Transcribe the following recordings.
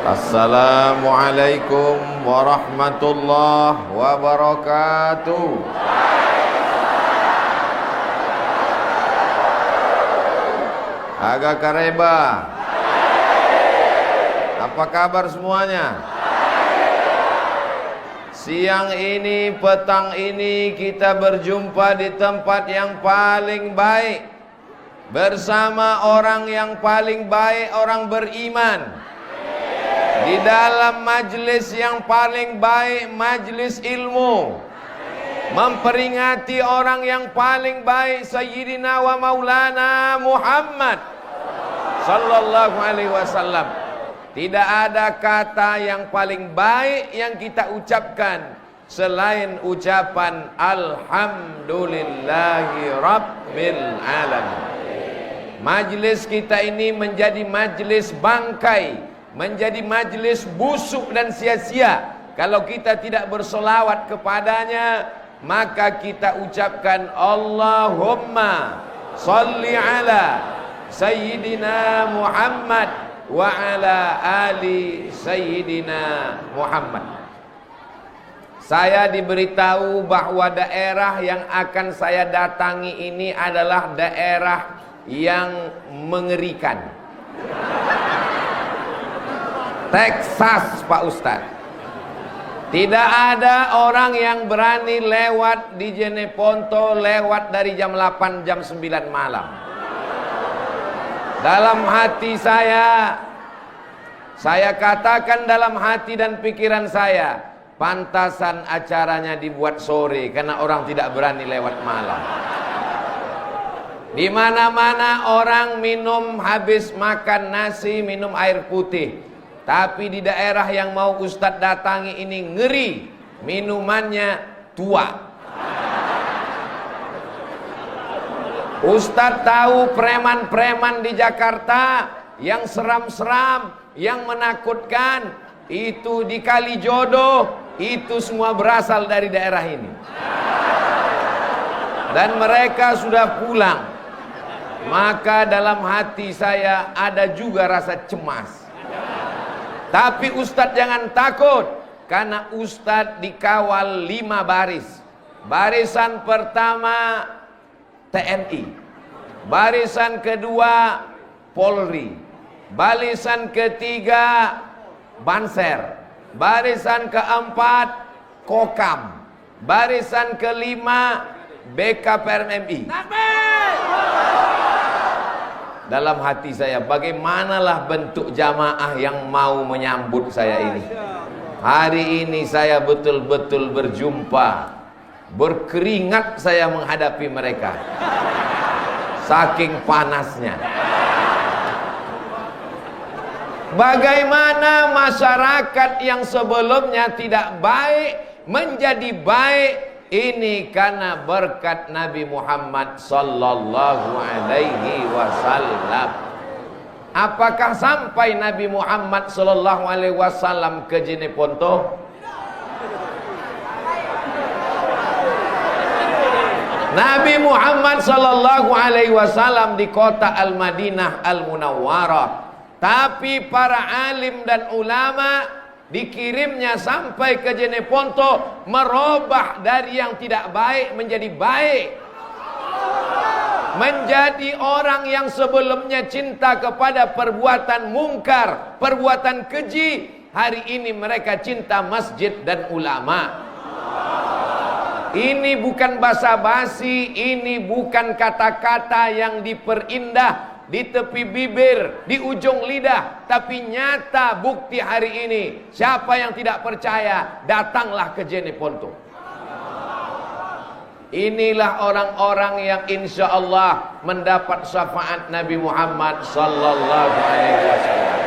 Assalamualaikum warahmatullahi wabarakatuh. Agak kareba. Apa kabar semuanya? Siang ini, petang ini kita berjumpa di tempat yang paling baik, bersama orang yang paling baik, orang beriman, di dalam majlis yang paling baik, majlis ilmu, memperingati orang yang paling baik, Sayyidina wa Maulana Muhammad sallallahu alaihi wasallam. Tidak ada kata yang paling baik yang kita ucapkan selain ucapan Alhamdulillahi Rabbil Alamin. Majlis kita ini menjadi majlis bangkai, menjadi majlis busuk dan sia-sia kalau kita tidak bersolawat kepadanya. Maka kita ucapkan Allahumma salli ala Sayyidina Muhammad wa ala ali Sayyidina Muhammad. Saya diberitahu bahwa daerah yang akan saya datangi ini adalah daerah yang mengerikan. Texas, Pak Ustadz. Tidak ada orang yang berani lewat di Jeneponto lewat dari jam 8, jam 9 malam. Dalam hati saya katakan dalam hati dan pikiran saya, pantasan acaranya dibuat sore karena orang tidak berani lewat malam. Di mana-mana orang minum habis makan nasi, minum air putih. Tapi di daerah yang mau Ustadz datangi ini ngeri, minumannya tua. Ustadz tahu preman-preman di Jakarta yang seram-seram, yang menakutkan, itu di Kalijodo, itu semua berasal dari daerah ini. Dan mereka sudah pulang. Maka dalam hati saya ada juga rasa cemas. Tapi Ustadz jangan takut, karena Ustadz dikawal 5 baris. Barisan pertama TNI, barisan kedua Polri, barisan ketiga Banser, barisan keempat Kokam, barisan kelima BKPMI. Dalam hati saya, bagaimanalah bentuk jamaah yang mau menyambut saya ini. Hari ini saya betul-betul berjumpa, berkeringat saya menghadapi mereka, saking panasnya. Bagaimana masyarakat yang sebelumnya tidak baik menjadi baik, ini karena berkat Nabi Muhammad sallallahu alaihi wasallam. Apakah sampai Nabi Muhammad sallallahu alaihi wasallam ke Jeneponto? Nabi Muhammad sallallahu alaihi wasallam di kota Al-Madinah Al-Munawwarah. Tapi para alim dan ulama dikirimnya sampai ke Jeneponto, merubah dari yang tidak baik menjadi baik. Menjadi orang yang sebelumnya cinta kepada perbuatan mungkar, perbuatan keji, hari ini mereka cinta masjid dan ulama. Ini bukan basa-basi, ini bukan kata-kata yang diperindah di tepi bibir, di ujung lidah, tapi nyata bukti hari ini. Siapa yang tidak percaya, datanglah ke Jeneponto. Inilah orang-orang yang insya Allah mendapat syafaat Nabi Muhammad sallallahu alaihi wasallam.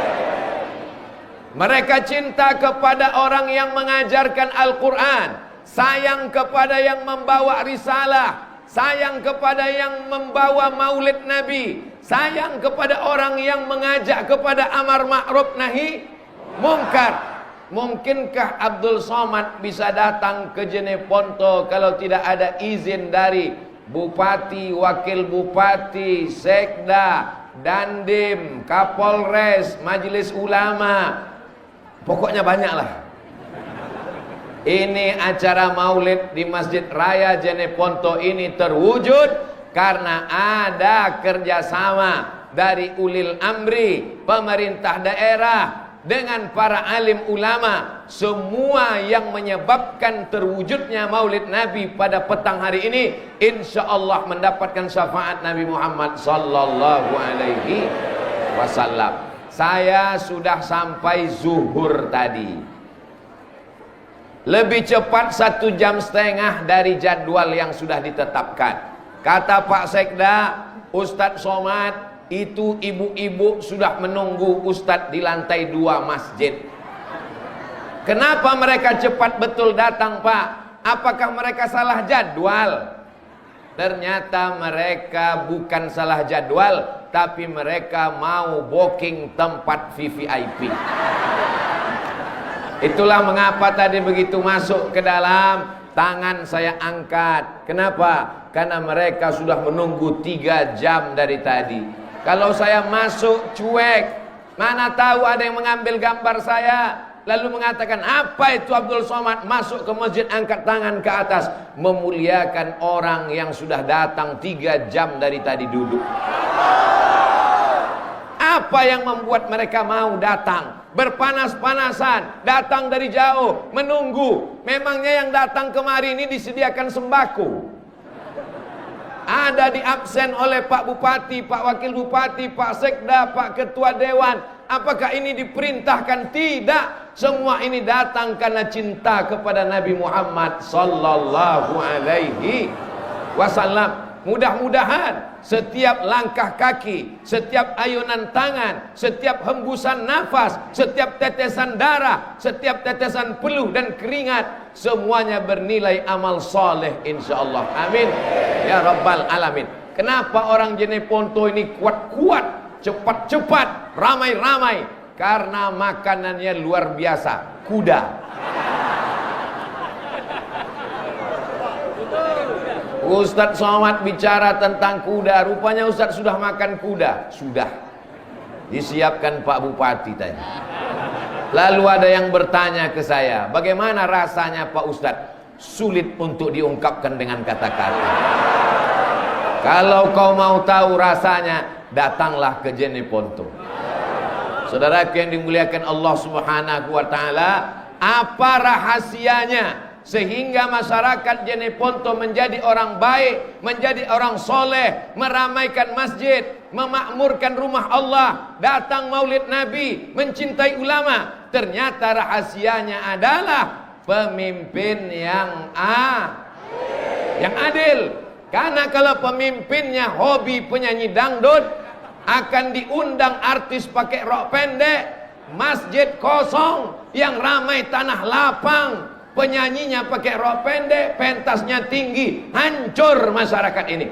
Mereka cinta kepada orang yang mengajarkan Al-Quran, sayang kepada yang membawa risalah, sayang kepada yang membawa maulid Nabi, sayang kepada orang yang mengajak kepada amar ma'ruf nahi mungkar. Mungkinkah Abdul Somad bisa datang ke Jeneponto kalau tidak ada izin dari Bupati, Wakil Bupati, Sekda, Dandim, Kapolres, Majelis Ulama? Pokoknya banyak lah. Ini acara maulid di Masjid Raya Jeneponto ini terwujud karena ada kerjasama dari ulil amri, pemerintah daerah, dengan para alim ulama. Semua yang menyebabkan terwujudnya maulid Nabi pada petang hari ini, insya Allah mendapatkan syafaat Nabi Muhammad sallallahu alaihi wasallam. Saya sudah sampai zuhur tadi, lebih cepat 1,5 jam dari jadwal yang sudah ditetapkan. Kata Pak Sekda, Ustadz Somad, itu ibu-ibu sudah menunggu Ustadz di lantai 2 masjid. Kenapa mereka cepat betul datang, Pak? Apakah mereka salah jadwal? Ternyata mereka bukan salah jadwal, tapi mereka mau booking tempat VVIP. Itulah mengapa tadi begitu masuk ke dalam, tangan saya angkat. Kenapa? Karena mereka sudah menunggu 3 jam dari tadi. Kalau saya masuk cuek, mana tahu ada yang mengambil gambar saya, lalu mengatakan, apa itu Abdul Somad masuk ke masjid angkat tangan ke atas, memuliakan orang yang sudah datang 3 jam dari tadi duduk. Apa yang membuat mereka mau datang? Berpanas-panasan, datang dari jauh, menunggu. Memangnya yang datang kemari ini disediakan sembako? Ada di absen oleh Pak Bupati, Pak Wakil Bupati, Pak Sekda, Pak Ketua Dewan. Apakah ini diperintahkan? Tidak. Semua ini datang karena cinta kepada Nabi Muhammad sallallahu alaihi wasallam. Mudah-mudahan setiap langkah kaki, setiap ayunan tangan, setiap hembusan nafas, setiap tetesan darah, setiap tetesan peluh dan keringat, semuanya bernilai amal soleh insyaallah. Amin ya rabbal alamin. Kenapa orang Jeneponto ini kuat-kuat, cepat-cepat, ramai-ramai? Karena makanannya luar biasa, kuda. Ustadz Somad bicara tentang kuda, rupanya Ustadz sudah makan kuda. Sudah disiapkan Pak Bupati tadi. Lalu ada yang bertanya ke saya, bagaimana rasanya Pak Ustadz? Sulit untuk diungkapkan dengan kata-kata. Kalau kau mau tahu rasanya, datanglah ke Jeneponto. Saudaraku yang dimuliakan Allah Subhanahu wa taala, apa rahasianya sehingga masyarakat Jeneponto menjadi orang baik, menjadi orang soleh, meramaikan masjid, memakmurkan rumah Allah, datang maulid Nabi, mencintai ulama? Ternyata rahasianya adalah pemimpin yang adil. Karena kalau pemimpinnya hobi penyanyi dangdut, akan diundang artis pakai rok pendek, masjid kosong, yang ramai tanah lapang, penyanyinya pakai rok pendek, pentasnya tinggi, hancur masyarakat ini.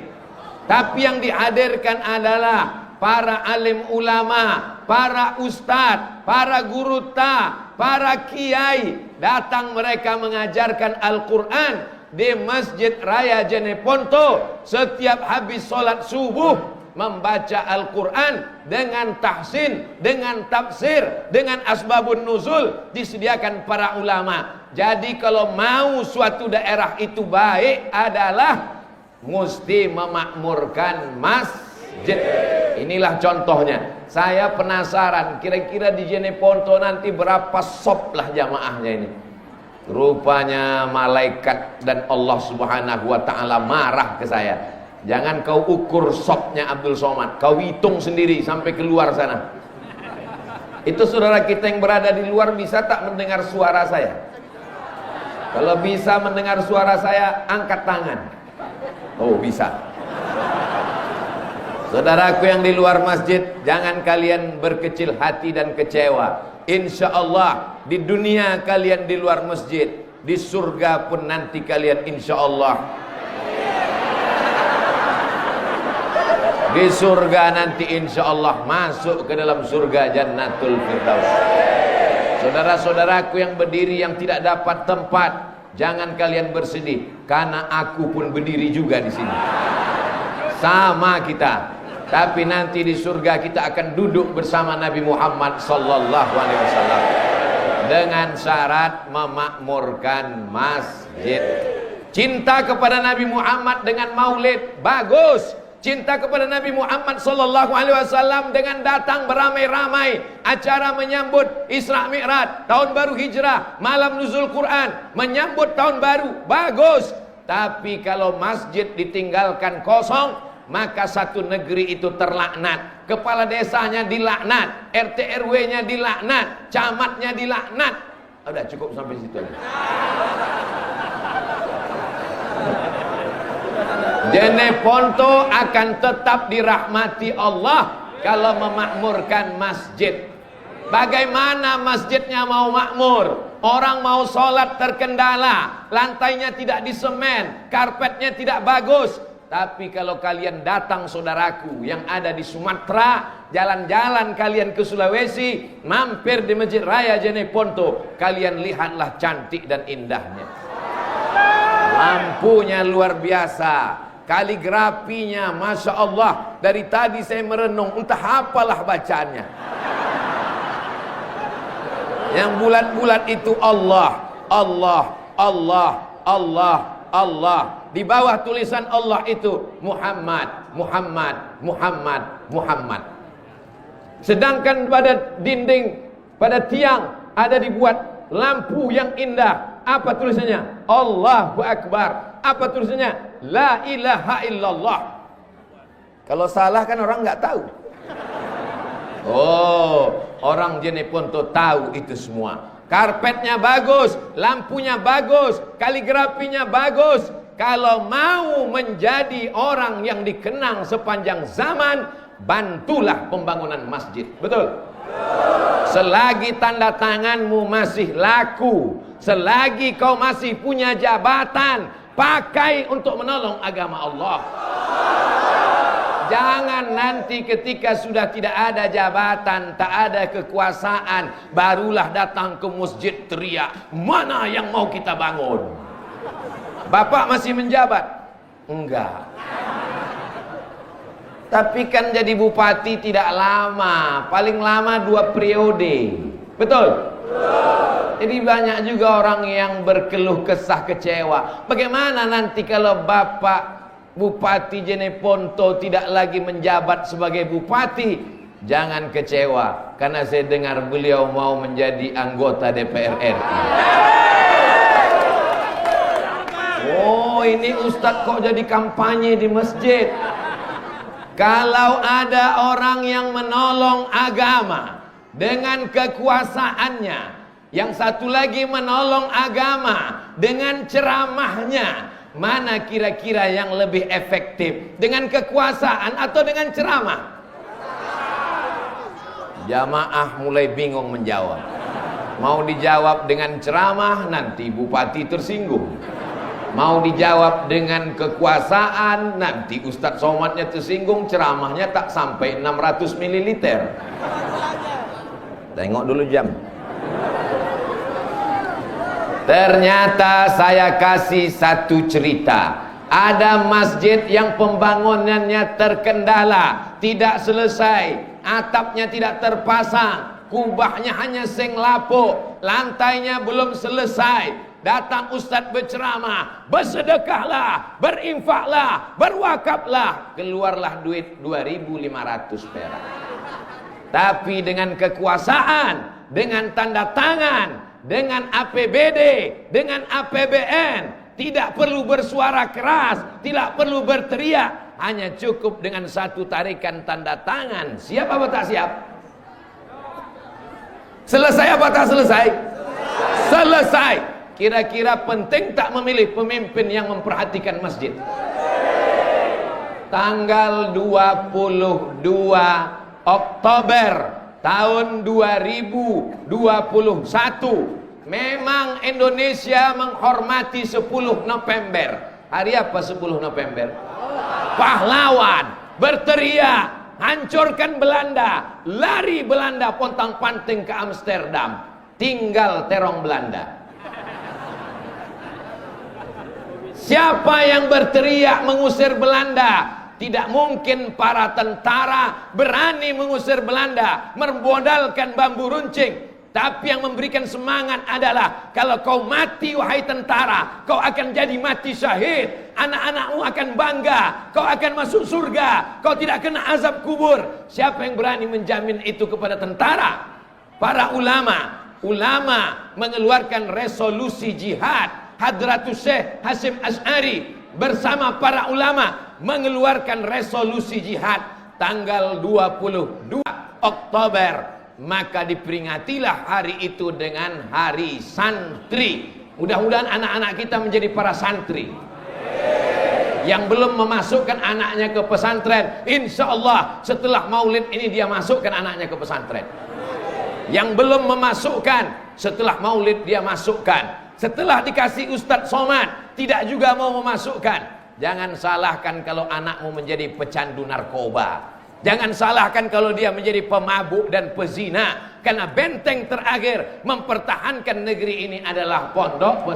Tapi yang dihadirkan adalah para alim ulama, para ustadz, para guru ta, para kiai. Datang mereka mengajarkan Al-Quran di Masjid Raya Jeneponto. Setiap habis sholat subuh membaca Al-Quran dengan tahsin, dengan tafsir, dengan asbabun nuzul disediakan para ulama. Jadi kalau mau suatu daerah itu baik adalah mesti memakmurkan masjid. Inilah contohnya. Saya penasaran kira-kira di Jeneponto nanti berapa sop lah jamaahnya ini. Rupanya malaikat dan Allah Subhanahu wa taala marah ke saya. Jangan kau ukur sopnya Abdul Somad, kau hitung sendiri sampai keluar sana. Itu saudara kita yang berada di luar bisa tak mendengar suara saya? Kalau bisa mendengar suara saya, angkat tangan. Oh, bisa. Saudaraku yang di luar masjid, jangan kalian berkecil hati dan kecewa. Insya Allah di dunia kalian di luar masjid, di surga pun nanti kalian insya Allah. Di surga nanti insya Allah masuk ke dalam surga Jannatul Firdaus. Saudara-saudaraku yang berdiri yang tidak dapat tempat, jangan kalian bersedih, karena aku pun berdiri juga di sini. Sama kita. Tapi nanti di surga kita akan duduk bersama Nabi Muhammad sallallahu alaihi wasallam. Dengan syarat memakmurkan masjid. Cinta kepada Nabi Muhammad dengan maulid, bagus. Cinta kepada Nabi Muhammad sallallahu alaihi wasallam dengan datang beramai-ramai acara menyambut Isra Mi'raj, tahun baru Hijrah, malam nuzul Quran, menyambut tahun baru, bagus. Tapi kalau masjid ditinggalkan kosong, maka satu negeri itu terlaknat. Kepala desanya dilaknat, RT RW-nya dilaknat, camatnya dilaknat. Udah cukup sampai situ aja. Jeneponto akan tetap dirahmati Allah kalau memakmurkan masjid. Bagaimana masjidnya mau makmur? Orang mau sholat terkendala, lantainya tidak disemen, karpetnya tidak bagus. Tapi kalau kalian datang saudaraku yang ada di Sumatera, jalan-jalan kalian ke Sulawesi, mampir di Masjid Raya Jeneponto, kalian lihatlah cantik dan indahnya. Lampunya luar biasa, kaligrafinya Masya Allah. Dari tadi saya merenung, entah apalah bacaannya. Yang bulat-bulat itu Allah, Allah, Allah, Allah, Allah. Di bawah tulisan Allah itu Muhammad, Muhammad, Muhammad, Muhammad. Sedangkan pada dinding, pada tiang ada dibuat lampu yang indah. Apa tulisannya? Allahu Akbar. Apa tulisannya? La ilaha illallah. Kalau salah kan orang nggak tahu. Oh, orang Jeneponto tahu itu semua. Karpetnya bagus, lampunya bagus, kaligrafinya bagus. Kalau mau menjadi orang yang dikenang sepanjang zaman, bantulah pembangunan masjid. Betul? Selagi tanda tanganmu masih laku, selagi kau masih punya jabatan, pakai untuk menolong agama Allah. Jangan nanti ketika sudah tidak ada jabatan, tak ada kekuasaan, barulah datang ke masjid teriak, mana yang mau kita bangun? Bapak masih menjabat? Enggak. Tapi kan jadi bupati tidak lama, paling lama 2 periode. Betul? Jadi banyak juga orang yang berkeluh kesah kecewa. Bagaimana nanti kalau Bapak Bupati Jeneponto tidak lagi menjabat sebagai bupati? Jangan kecewa, karena saya dengar beliau mau menjadi anggota DPR RI. Oh, ini Ustadz kok jadi kampanye di masjid? Kalau ada orang yang menolong agama dengan kekuasaannya, yang satu lagi menolong agama dengan ceramahnya, mana kira-kira yang lebih efektif? Dengan kekuasaan atau dengan ceramah? Jamaah mulai bingung menjawab. Mau dijawab dengan ceramah, nanti bupati tersinggung. Mau dijawab dengan kekuasaan, nanti Ustadz Somadnya tersinggung, ceramahnya tak sampai 600 ml. Tengok dulu jam. Ternyata saya kasih satu cerita. Ada masjid yang pembangunannya terkendala, tidak selesai, atapnya tidak terpasang, kubahnya hanya seng lapuk, lantainya belum selesai. Datang Ustadz berceramah, bersedekahlah, berinfaklah, berwakaflah. Keluarlah duit 2.500 perak. Tapi dengan kekuasaan, dengan tanda tangan, dengan APBD, dengan APBN, tidak perlu bersuara keras, tidak perlu berteriak, hanya cukup dengan satu tarikan tanda tangan. Siap apa tak siap? Selesai apa tak selesai? Selesai. Kira-kira penting tak memilih pemimpin yang memperhatikan masjid? Tanggal 22 Oktober tahun 2021, memang Indonesia menghormati 10 November. Hari apa 10 November? Pahlawan, berteriak, hancurkan Belanda, lari Belanda pontang-panting ke Amsterdam, tinggal terong Belanda. Siapa yang berteriak mengusir Belanda? Tidak mungkin para tentara berani mengusir Belanda, memodalkan bambu runcing. Tapi yang memberikan semangat adalah kalau kau mati wahai tentara, kau akan jadi mati syahid. Anak-anakmu akan bangga, kau akan masuk surga, kau tidak kena azab kubur. Siapa yang berani menjamin itu kepada tentara? Para ulama mengeluarkan resolusi jihad. Hadratus Syekh Hasyim Asy'ari bersama para ulama mengeluarkan resolusi jihad tanggal 22 Oktober. Maka diperingatilah hari itu dengan hari santri. Mudah-mudahan anak-anak kita menjadi para santri. Yang belum memasukkan anaknya ke pesantren, insya Allah setelah maulid ini dia masukkan anaknya ke pesantren. Yang belum memasukkan, setelah maulid dia masukkan. Setelah dikasih Ustadz Somad, tidak juga mau memasukkan. Jangan salahkan kalau anakmu menjadi pecandu narkoba. Jangan salahkan kalau dia menjadi pemabuk dan pezina. Karena benteng terakhir mempertahankan negeri ini adalah pondok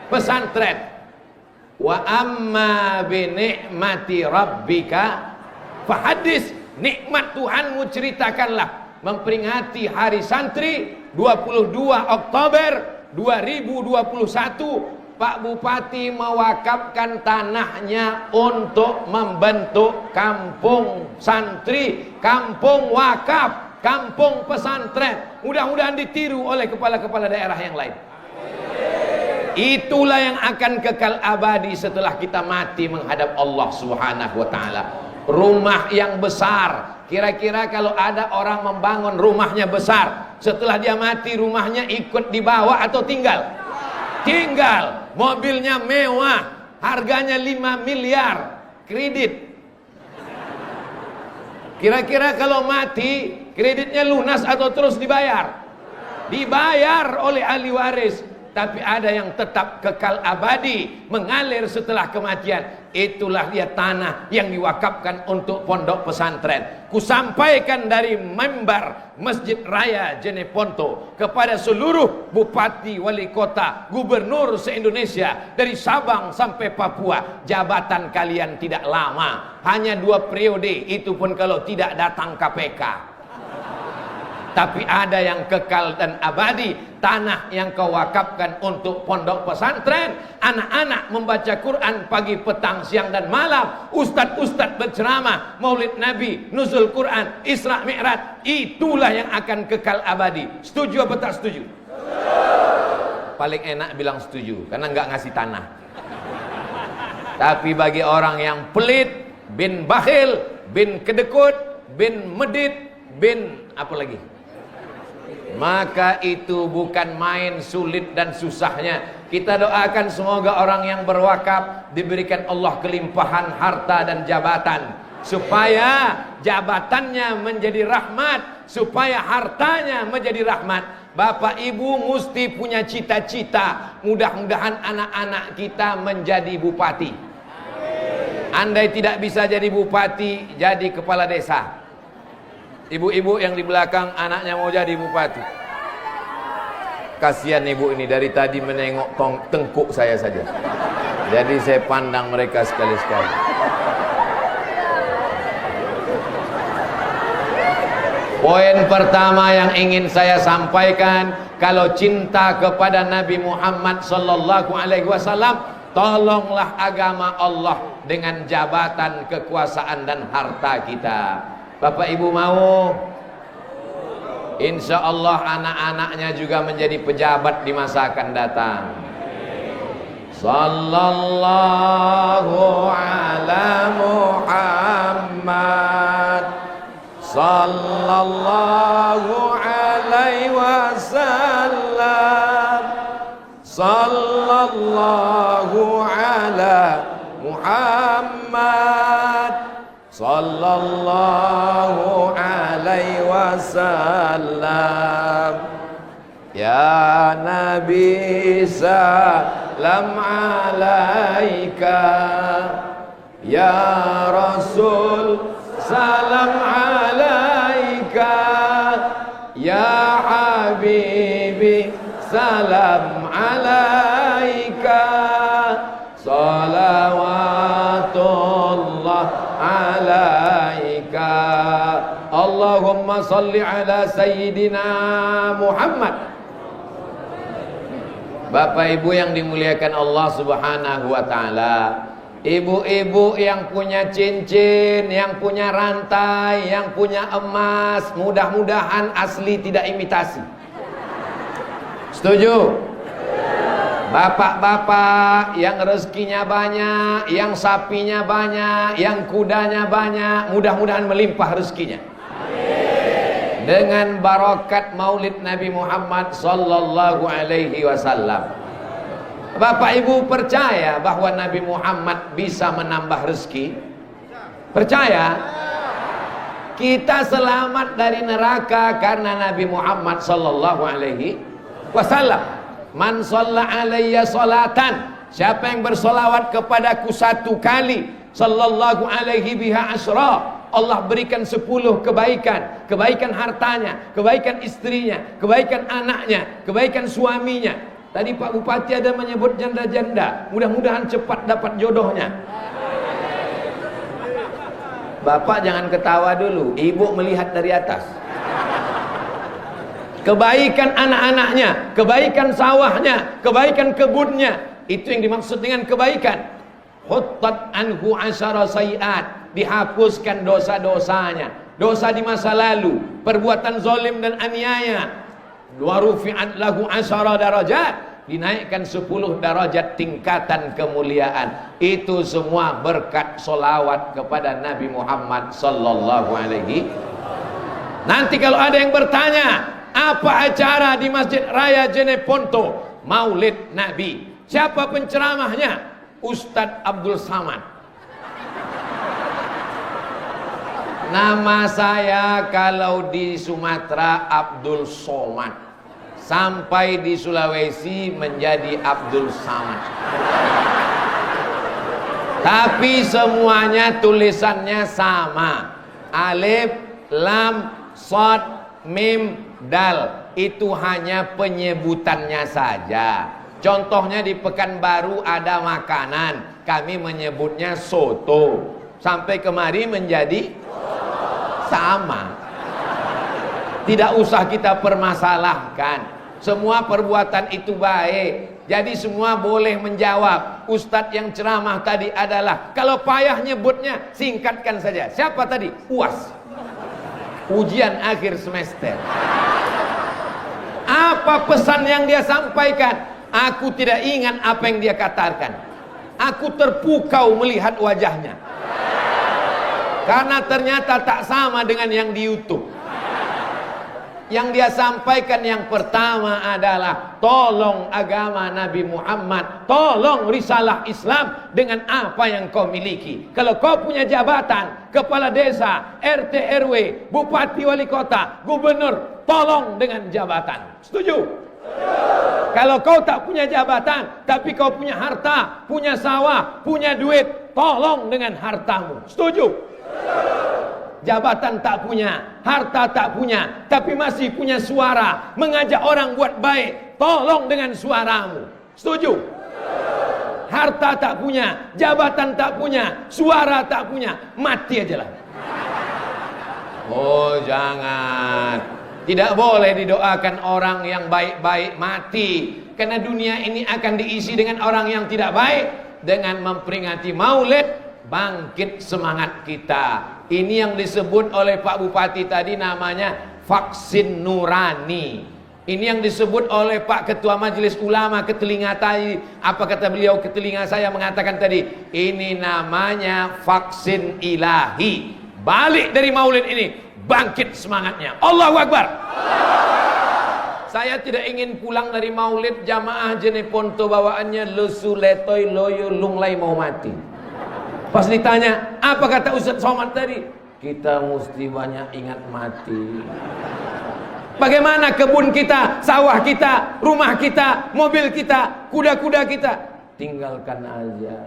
pesantren. Wa amma bi ni'mati rabbika fahadis. Nikmat Tuhanmu ceritakanlah. Memperingati hari santri 22 Oktober 2021. Pak Bupati mewakafkan tanahnya untuk membentuk kampung santri, kampung wakaf, kampung pesantren. Mudah-mudahan ditiru oleh kepala-kepala daerah yang lain. Itulah yang akan kekal abadi setelah kita mati menghadap Allah Subhanahu wa taala. Rumah yang besar, kira-kira kalau ada orang membangun rumahnya besar, setelah dia mati rumahnya ikut dibawa atau tinggal? Tinggal. Mobilnya mewah, harganya 5 miliar, kredit. Kira-kira kalau mati, kreditnya lunas atau terus dibayar? Dibayar oleh ahli waris. Tapi ada yang tetap kekal abadi, mengalir setelah kematian. Itulah dia tanah yang diwakafkan untuk pondok pesantren. Kusampaikan dari mimbar Masjid Raya Jeneponto kepada seluruh bupati, wali kota, gubernur se-Indonesia dari Sabang sampai Papua. Jabatan kalian tidak lama, hanya 2 periode, itu pun kalau tidak datang KPK. Tapi ada yang kekal dan abadi, tanah yang kau wakafkan untuk pondok pesantren. Anak-anak membaca Quran pagi, petang, siang dan malam. Ustadz-ustadz berceramah, maulid Nabi, nuzul Quran, Isra Mi'raj. Itulah yang akan kekal abadi. Setuju apa tak setuju? Paling enak bilang setuju, karena nggak ngasih tanah. Tapi bagi orang yang pelit, bin bakhil, bin kedekut, bin medit, bin apa lagi, maka itu bukan main sulit dan susahnya. Kita doakan semoga orang yang berwakaf diberikan Allah kelimpahan harta dan jabatan, supaya jabatannya menjadi rahmat, supaya hartanya menjadi rahmat. Bapak Ibu mesti punya cita-cita. Mudah-mudahan anak-anak kita menjadi bupati. Andai tidak bisa jadi bupati, jadi kepala desa. Ibu-ibu yang di belakang anaknya mau jadi bupati. Kasihan ibu ini, dari tadi menengok tengkuk saya saja. Jadi saya pandang mereka sekali-sekali. Poin pertama yang ingin saya sampaikan, kalau cinta kepada Nabi Muhammad sallallahu alaihi wasallam, tolonglah agama Allah dengan jabatan, kekuasaan dan harta kita. Bapak Ibu mau? Insya Allah anak-anaknya juga menjadi pejabat di masa akan datang. Sallallahu ala Muhammad, sallallahu alaihi wasallam, sallallahu ala Muhammad, sallallahu alaihi wasallam. Ya Nabi salam alaika, ya Rasul salam alaika, ya Habibi salam alaika, salawatullah alaika. Allahumma Allahumma salli ala Sayyidina Muhammad. Bapak Ibu yang dimuliakan Allah Subhanahu wa taala, ibu-ibu yang punya cincin, yang punya rantai, yang punya emas, mudah-mudahan asli tidak imitasi. Setuju? Bapak-bapak yang rezekinya banyak, yang sapinya banyak, yang kudanya banyak, mudah-mudahan melimpah rezekinya. Dengan barokat maulid Nabi Muhammad sallallahu alaihi wasallam. Bapak Ibu percaya bahwa Nabi Muhammad bisa menambah rezeki? Percaya? Kita selamat dari neraka karena Nabi Muhammad sallallahu alaihi wasallam. Man shalla alayya salatan, siapa yang bersolawat kepadaku 1 kali, sallallahu alaihi biha asyra, Allah berikan 10 kebaikan. Kebaikan hartanya, kebaikan istrinya, kebaikan anaknya, kebaikan suaminya. Tadi Pak Bupati ada menyebut janda-janda, mudah-mudahan cepat dapat jodohnya. Bapak jangan ketawa dulu, ibu melihat dari atas. Kebaikan anak-anaknya, kebaikan sawahnya, kebaikan kebunnya, itu yang dimaksud dengan kebaikan. Huttat anhu asyara sayiat, dihapuskan dosa-dosanya, dosa di masa lalu, perbuatan zalim dan aniaya. Wa rufi'at lahu asyara darajat, dinaikkan 10 darajat tingkatan kemuliaan. Itu semua berkat solawat kepada Nabi Muhammad sallallahu alaihi. Nanti kalau ada yang bertanya, apa acara di Masjid Raya Jeneponto Maulid Nabi, siapa penceramahnya? Ustadz Abdul Samad. Nama saya kalau di Sumatera Abdul Somad, sampai di Sulawesi menjadi Abdul Samad. Tapi semuanya tulisannya sama, alif, lam, shad, mim, dal. Itu hanya penyebutannya saja. Contohnya di Pekanbaru ada makanan, kami menyebutnya soto. Sampai kemari menjadi sama. Tidak usah kita permasalahkan. Semua perbuatan itu baik. Jadi semua boleh menjawab. Ustadz yang ceramah tadi adalah, kalau payah nyebutnya singkatkan saja. Siapa tadi? UAS, ujian akhir semester. Apa pesan yang dia sampaikan? Aku tidak ingat apa yang dia katakan. Aku terpukau melihat wajahnya, karena ternyata tak sama dengan yang di YouTube. Yang dia sampaikan yang pertama adalah, tolong agama Nabi Muhammad, tolong risalah Islam dengan apa yang kau miliki. Kalau kau punya jabatan, kepala desa, RT RW, bupati wali kota, gubernur, tolong dengan jabatan. Setuju? Kalau kau tak punya jabatan, tapi kau punya harta, punya sawah, punya duit, tolong dengan hartamu. Setuju? Jabatan tak punya, harta tak punya, tapi masih punya suara, mengajak orang buat baik, tolong dengan suaramu. Setuju? Harta tak punya, jabatan tak punya, suara tak punya, mati aja lah. Oh jangan. Tidak boleh didoakan orang yang baik-baik mati, karena dunia ini akan diisi dengan orang yang tidak baik. Dengan memperingati maulid, bangkit semangat kita. Ini yang disebut oleh Pak Bupati tadi namanya vaksin nurani. Ini yang disebut oleh Pak Ketua Majelis Ulama ke telinga tadi. Apa kata beliau ke telinga saya mengatakan tadi? Ini namanya vaksin ilahi. Balik dari maulid ini, bangkit semangatnya. Allahu Akbar. Saya tidak ingin pulang dari maulid jamaah Jeneponto bawaannya lesu letoy loyo lunglai mau mati. Pas ditanya, apa kata Ustaz Somad tadi? Kita mesti banyak ingat mati. Bagaimana kebun kita, sawah kita, rumah kita, mobil kita, kuda-kuda kita? Tinggalkan aja.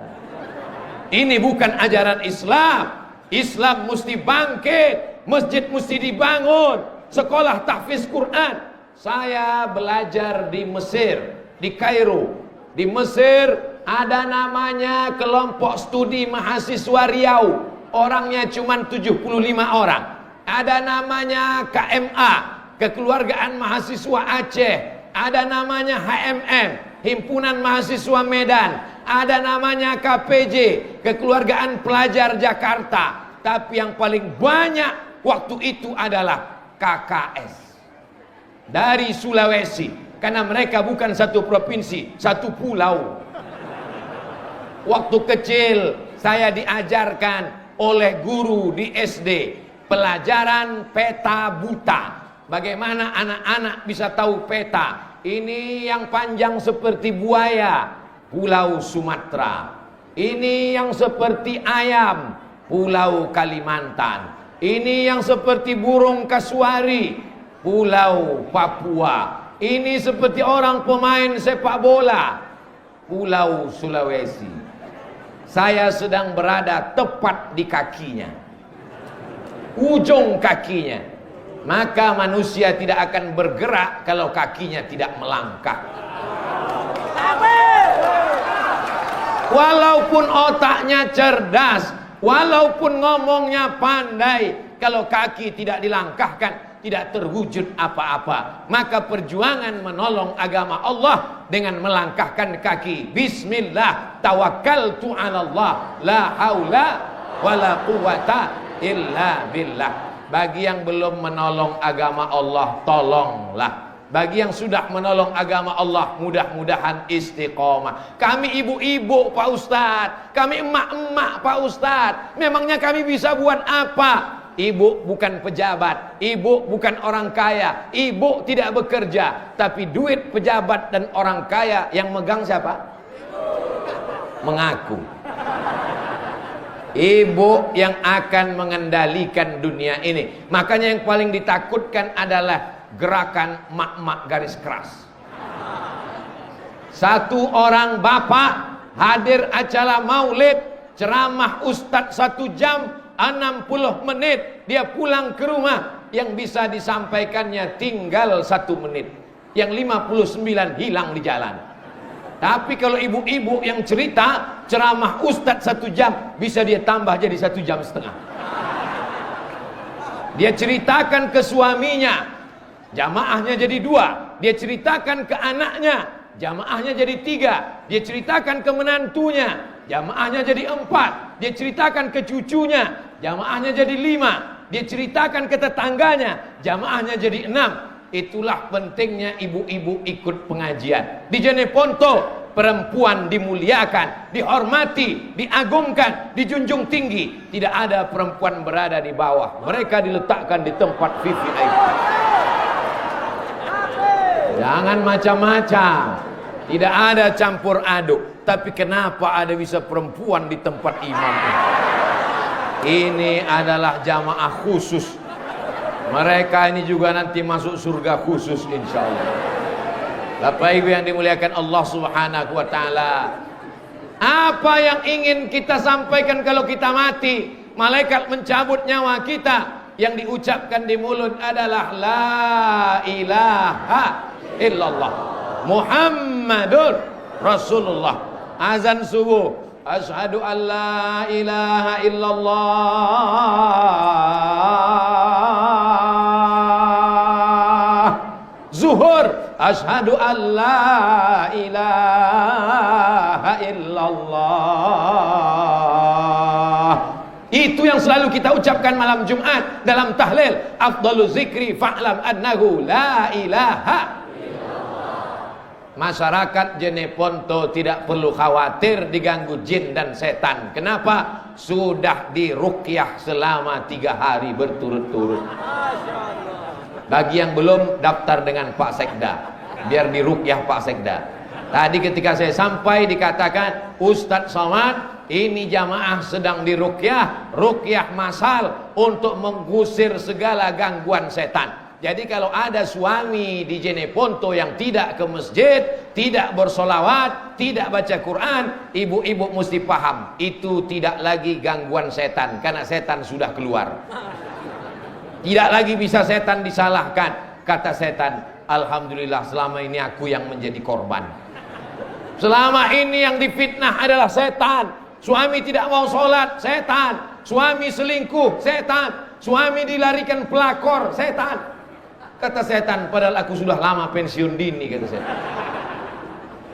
Ini bukan ajaran Islam. Islam mesti bangkit, masjid mesti dibangun, sekolah tahfiz Quran. Saya belajar di Mesir, di Kairo. Di Mesir ada namanya kelompok studi mahasiswa Riau. Orangnya cuma 75 orang. ada namanya KMA, Kekeluargaan Mahasiswa Aceh, ada namanya HMM, Himpunan Mahasiswa Medan, ada namanya KPJ, Kekeluargaan Pelajar Jakarta. Tapi yang paling banyak waktu itu adalah KKS dari Sulawesi, karena mereka bukan satu provinsi, satu pulau. Waktu kecil saya diajarkan oleh guru di SD pelajaran peta buta. Bagaimana anak-anak bisa tahu peta? Ini yang panjang seperti buaya, Pulau Sumatera. Ini yang seperti ayam, Pulau Kalimantan. Ini yang seperti burung kasuari, Pulau Papua. Ini seperti orang pemain sepak bola, Pulau Sulawesi. Saya sedang berada tepat di kakinya, ujung kakinya. Maka manusia tidak akan bergerak kalau kakinya tidak melangkah. Walaupun otaknya cerdas, walaupun ngomongnya pandai, kalau kaki tidak dilangkahkan, tidak terwujud apa-apa. Maka perjuangan menolong agama Allah dengan melangkahkan kaki. Bismillah, tawakkaltu 'ala Allah, la haula wala quwata illa billah. Bagi yang belum menolong agama Allah, tolonglah. Bagi yang sudah menolong agama Allah, mudah-mudahan istiqomah. Kami ibu-ibu Pak Ustadz, kami emak-emak Pak Ustadz, memangnya kami bisa buat apa? Ibu bukan pejabat, ibu bukan orang kaya, ibu tidak bekerja, tapi duit pejabat dan orang kaya yang megang siapa? Mengaku. Ibu yang akan mengendalikan dunia ini. Makanya yang paling ditakutkan adalah gerakan mak-mak garis keras. Satu orang bapak hadir acara maulid, ceramah ustadz 1 jam 60 menit, dia pulang ke rumah, yang bisa disampaikannya tinggal 1 menit, yang 59 hilang di jalan. Tapi kalau ibu-ibu yang cerita ceramah ustadz 1 jam, bisa dia tambah jadi 1,5 jam. Dia ceritakan ke suaminya, jamaahnya jadi 2. Dia ceritakan ke anaknya, jamaahnya jadi 3. Dia ceritakan ke menantunya, jamaahnya jadi 4. Dia ceritakan ke cucunya, jamaahnya jadi 5. Dia ceritakan ke tetangganya, jamaahnya jadi 6. Itulah pentingnya ibu-ibu ikut pengajian. Di Jeneponto perempuan dimuliakan, dihormati, diagungkan, dijunjung tinggi. Tidak ada perempuan berada di bawah. Mereka diletakkan di tempat VIP. Jangan macam-macam. Tidak ada campur aduk. Tapi kenapa ada bisa perempuan di tempat imam? Ini adalah jamaah khusus. Mereka ini juga nanti masuk surga khusus insyaallah. Bapak Ibu yang dimuliakan Allah Subhanahu wa taala. Apa yang ingin kita sampaikan kalau kita mati? Malaikat mencabut nyawa kita. Yang diucapkan di mulut adalah la ilaha illallah Muhammadur Rasulullah. Azan subuh, asyhadu an la ilaha illallah. Zuhur, asyhadu an la ilaha illallah. Itu yang selalu kita ucapkan malam Jumat dalam tahlil. Afdalu zikri fa'lam annahu la ilaha illallah. Masyarakat Jeneponto tidak perlu khawatir diganggu jin dan setan. Kenapa? Sudah diruqyah selama 3 hari berturut-turut. Bagi yang belum, daftar dengan Pak Sekda, biar diruqyah Pak Sekda. Tadi ketika saya sampai dikatakan, Ustadz Somad, ini jamaah sedang diruqyah, ruqyah masal untuk mengusir segala gangguan setan. Jadi kalau ada suami di Jeneponto yang tidak ke masjid, tidak bersolawat, tidak baca Quran, ibu-ibu mesti paham, itu tidak lagi gangguan setan, karena setan sudah keluar. Tidak lagi bisa setan disalahkan. Kata setan, alhamdulillah selama ini aku yang menjadi korban. Selama ini yang difitnah adalah setan. Suami tidak mau sholat, setan. Suami selingkuh, setan. Suami dilarikan pelakor, setan. Kata setan, padahal aku sudah lama pensiun dini, kata setan.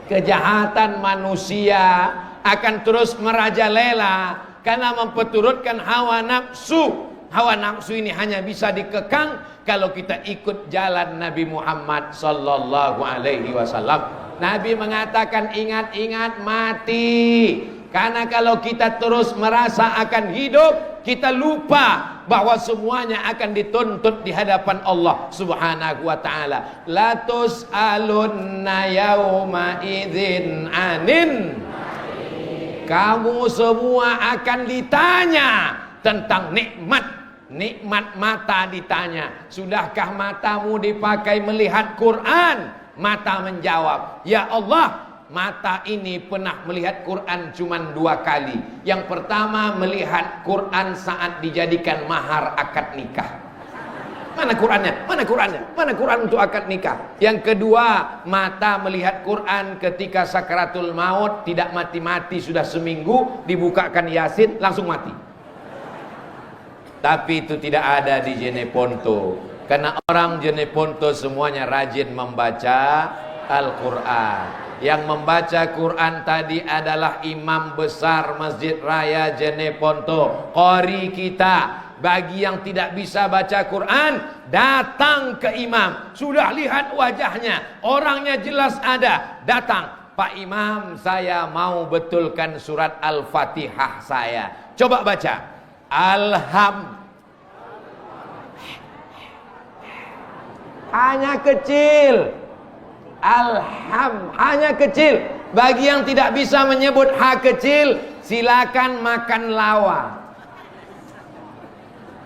Kejahatan manusia akan terus merajalela karena memperturutkan hawa nafsu. Hawa nafsu ini hanya bisa dikekang kalau kita ikut jalan Nabi Muhammad sallallahu alaihi wasallam. Nabi mengatakan, ingat-ingat mati. Karena kalau kita terus merasa akan hidup, kita lupa bahwa semuanya akan dituntut di hadapan Allah Subhanahu wa taala. La tus'alunna yauma idzin anin. Kamu semua akan ditanya tentang nikmat mata ditanya. Sudahkah matamu dipakai melihat Quran? Mata menjawab, ya Allah, mata ini pernah melihat Quran cuma 2 kali. Yang pertama melihat Quran saat dijadikan mahar akad nikah. Mana Qurannya? Mana Qurannya? Mana Quran untuk akad nikah? Yang kedua, mata melihat Quran ketika sakaratul maut, tidak mati-mati sudah seminggu, dibukakan Yasin langsung mati. Tapi itu tidak ada di Jeneponto. Karena orang Jeneponto semuanya rajin membaca Al-Quran. Yang membaca Quran tadi adalah imam besar Masjid Raya Jeneponto, qori kita. Bagi yang tidak bisa baca Quran, datang ke imam. Sudah lihat wajahnya, orangnya jelas ada, datang. Pak Imam, saya mau betulkan surat Al-Fatihah saya. Coba baca. Hanya kecil. Hanya kecil. Bagi yang tidak bisa menyebut ha kecil, silakan makan lawa.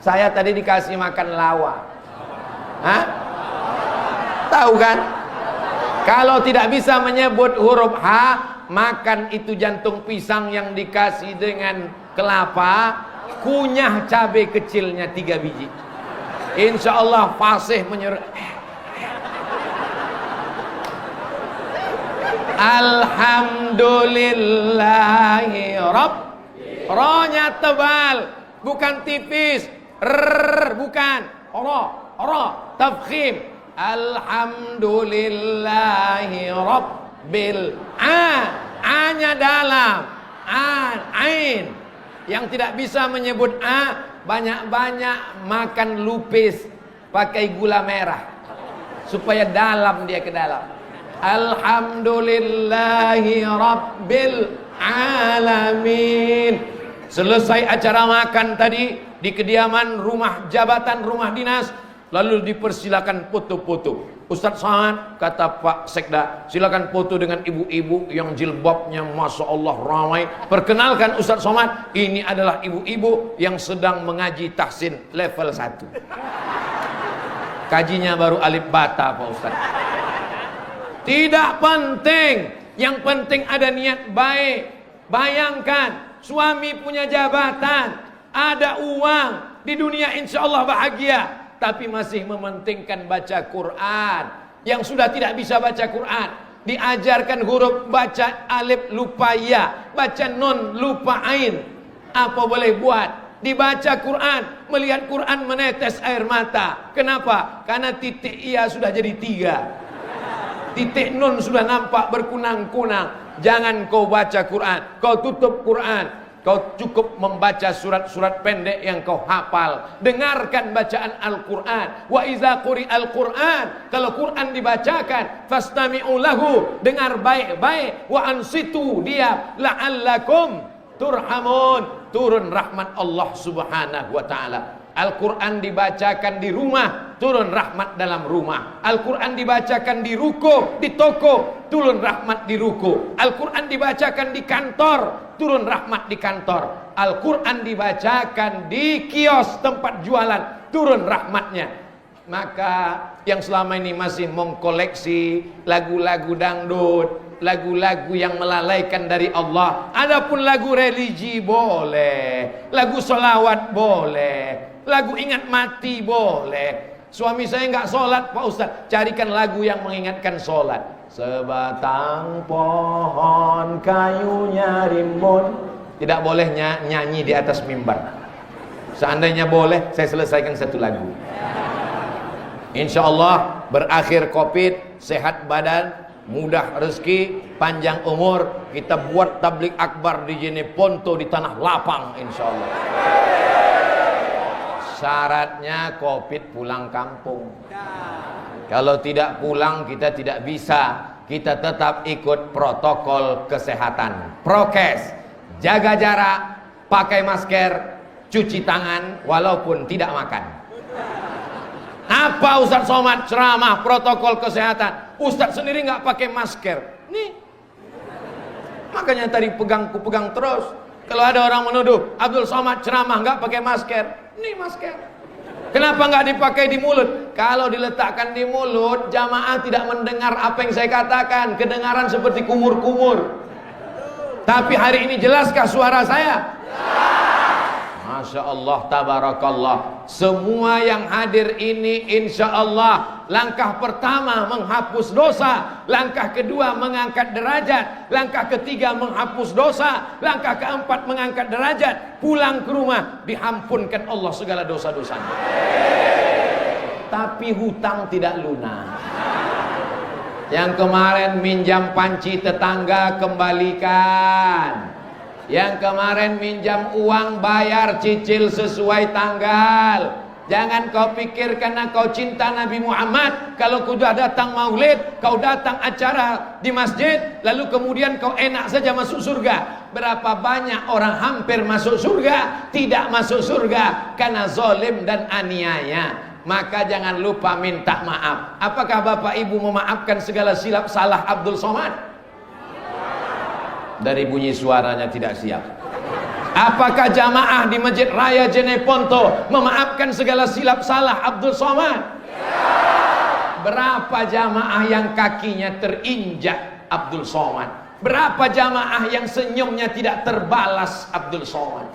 Saya tadi dikasih makan lawa. Hah? Tahu kan? Kalau tidak bisa menyebut huruf H, makan itu jantung pisang yang dikasih dengan kelapa, kunyah cabai kecilnya 3 biji. Insya Allah fasih menyuruh. Alhamdulillahi Rabb. Rohnya tebal, bukan tipis. Bukan. Ro. Tafkhim. Alhamdulillahi Rabbil A-nya dalam. Ain. Yang tidak bisa menyebut A, banyak-banyak makan lupis pakai gula merah supaya dalam dia ke dalam. Alhamdulillahi Rabbil Alamin. Selesai acara makan tadi di kediaman rumah jabatan, rumah dinas, lalu dipersilakan foto-foto. Ustadz Somad, kata Pak Sekda, silakan foto dengan ibu-ibu yang jilbabnya Masya Allah ramai. Perkenalkan Ustadz Somad, ini adalah ibu-ibu yang sedang mengaji tahsin level 1. Kajinya baru alif bata Pak Ustadz. Tidak penting, yang penting ada niat baik. Bayangkan, suami punya jabatan, ada uang, di dunia insya Allah bahagia, tapi masih mementingkan baca Quran. Yang sudah tidak bisa baca Quran, diajarkan huruf, baca alif lupa ya, baca nun lupa ain. Apa boleh buat? Dibaca Quran, melihat Quran menetes air mata. Kenapa? Karena titik iya sudah jadi 3. Titik nun sudah nampak berkunang-kunang. Jangan kau baca Quran, kau tutup Quran. Kau cukup membaca surat-surat pendek yang kau hafal. Dengarkan bacaan Al-Quran. Wa iza quri Al-Quran, kalau Quran dibacakan, fastami'u lahu, dengar baik-baik. Wa ansitu, diam, la'allakum turhamun, turun rahmat Allah Subhanahu wa ta'ala. Al-Quran dibacakan di rumah, turun rahmat dalam rumah. Al-Quran dibacakan di ruko, di toko, turun rahmat di ruko. Al-Quran dibacakan di kantor, turun rahmat di kantor. Al-Quran dibacakan di kios tempat jualan, turun rahmatnya. Maka yang selama ini masih mengkoleksi lagu-lagu dangdut, lagu-lagu yang melalaikan dari Allah, adapun lagu religi boleh, lagu sholawat boleh, lagu ingat mati boleh. Suami saya nggak sholat Pak Ustadz, carikan lagu yang mengingatkan sholat. Sebatang pohon kayunya rimbun. Tidak boleh nyanyi di atas mimbar. Seandainya boleh, saya selesaikan satu lagu. Insya Allah berakhir Covid, sehat badan, mudah rezeki, panjang umur, kita buat tablik akbar di Jeneponto di tanah lapang, insya Allah. Syaratnya Covid pulang kampung. Kalau tidak pulang kita tidak bisa. Kita tetap ikut protokol kesehatan, prokes, jaga jarak, pakai masker, cuci tangan walaupun tidak makan. Apa Ustadz Somad ceramah protokol kesehatan, Ustadz sendiri nggak pakai masker. Nih, makanya tadi pegang terus. Kalau ada orang menuduh Abdul Somad ceramah nggak pakai masker, nih masker. Kenapa nggak dipakai di mulut? Kalau diletakkan di mulut, jamaah tidak mendengar apa yang saya katakan, kedengaran seperti kumur-kumur. Tapi hari ini jelaskah suara saya? Masya Allah, tabarakallah. Semua yang hadir ini insya Allah langkah pertama menghapus dosa, langkah kedua mengangkat derajat, langkah ketiga menghapus dosa, langkah keempat mengangkat derajat, pulang ke rumah diampunkan Allah segala dosa-dosanya. Tapi hutang tidak lunas. Yang kemarin minjam panci tetangga kembalikan. Yang kemarin minjam uang bayar cicil sesuai tanggal. Jangan kau pikir karena kau cinta Nabi Muhammad, kalau kau sudah datang maulid, kau datang acara di masjid, lalu kemudian kau enak saja masuk surga. Berapa banyak orang hampir masuk surga, tidak masuk surga karena zalim dan aniaya. Maka jangan lupa minta maaf. Apakah Bapak Ibu memaafkan segala silap salah Abdul Somad? Dari bunyi suaranya tidak siap. Apakah jamaah di Masjid Raya Jeneponto memaafkan segala silap salah Abdul Somad? Berapa jamaah yang kakinya terinjak Abdul Somad? Berapa jamaah yang senyumnya tidak terbalas Abdul Somad?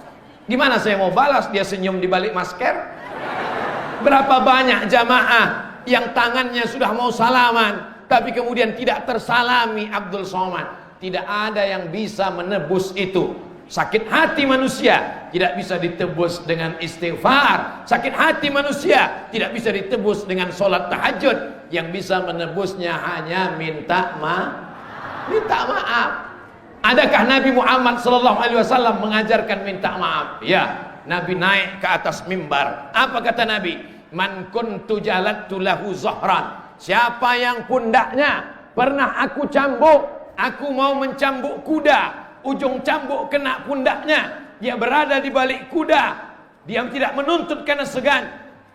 Gimana saya mau balas dia senyum di balik masker? Berapa banyak jamaah yang tangannya sudah mau salaman tapi kemudian tidak tersalami Abdul Somad? Tidak ada yang bisa menebus itu. Sakit hati manusia tidak bisa ditebus dengan istighfar. Sakit hati manusia tidak bisa ditebus dengan sholat tahajud. Yang bisa menebusnya hanya minta maaf. Adakah Nabi Muhammad SAW mengajarkan minta maaf? Ya, Nabi naik ke atas mimbar. Apa kata Nabi? Man kuntu jalattu lahu zahran. Siapa yang pundaknya pernah aku cambuk, aku mau mencambuk kuda, ujung cambuk kena pundaknya, dia berada di balik kuda, dia tidak menuntut karena segan,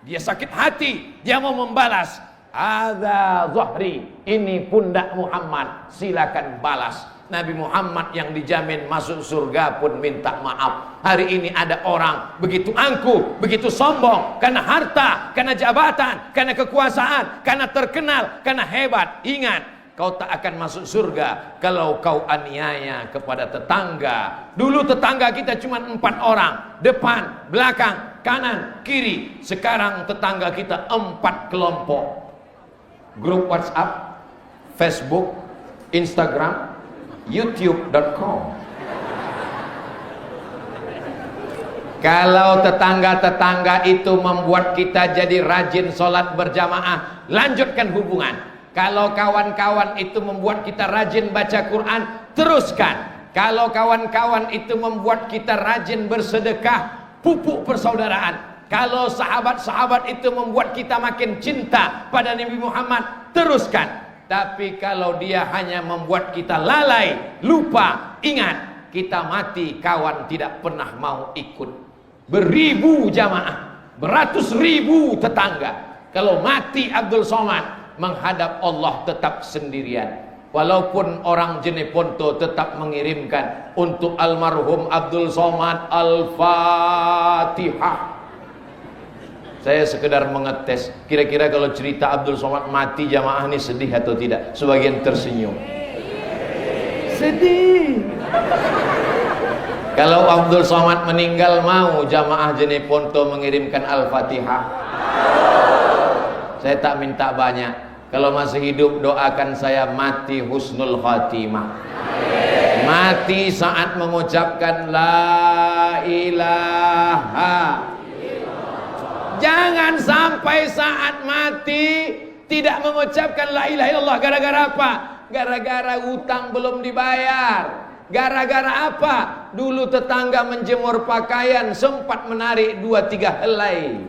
dia sakit hati, dia mau membalas. Hadza zahri, ini pundak Muhammad, silakan balas. Nabi Muhammad yang dijamin masuk surga pun minta maaf. Hari ini ada orang begitu angkuh, begitu sombong karena harta, karena jabatan, karena kekuasaan, karena terkenal, karena hebat. Ingat, kau tak akan masuk surga kalau kau aniaya kepada tetangga. Dulu tetangga kita cuma 4 orang, depan, belakang, kanan, kiri. Sekarang tetangga kita 4 kelompok. Grup WhatsApp, Facebook, Instagram, YouTube.com. Kalau tetangga-tetangga itu membuat kita jadi rajin sholat berjamaah, lanjutkan hubungan. Kalau kawan-kawan itu membuat kita rajin baca Quran, teruskan. Kalau kawan-kawan itu membuat kita rajin bersedekah, pupuk persaudaraan. Kalau sahabat-sahabat itu membuat kita makin cinta pada Nabi Muhammad, teruskan. Tapi kalau dia hanya membuat kita lalai, lupa, ingat, kita mati kawan tidak pernah mau ikut. Beribu jamaah, beratus ribu tetangga. Kalau mati Abdul Somad, menghadap Allah tetap sendirian. Walaupun orang Jeneponto tetap mengirimkan untuk almarhum Abdul Somad Al-Fatihah. Saya sekedar mengetes, kira-kira kalau cerita Abdul Somad mati jamaah ini sedih atau tidak? Sebagian tersenyum. Sedih. Kalau Abdul Somad meninggal, mau jamaah Jeneponto mengirimkan Al-Fatihah? Saya tak minta banyak. Kalau masih hidup, doakan saya mati husnul khatimah. Mati saat mengucapkan la ilaha Jangan sampai saat mati tidak mengucapkan la ilaha illallah. Gara-gara apa? Gara-gara utang belum dibayar. Gara-gara apa? Dulu tetangga menjemur pakaian, sempat menarik 2-3 helai,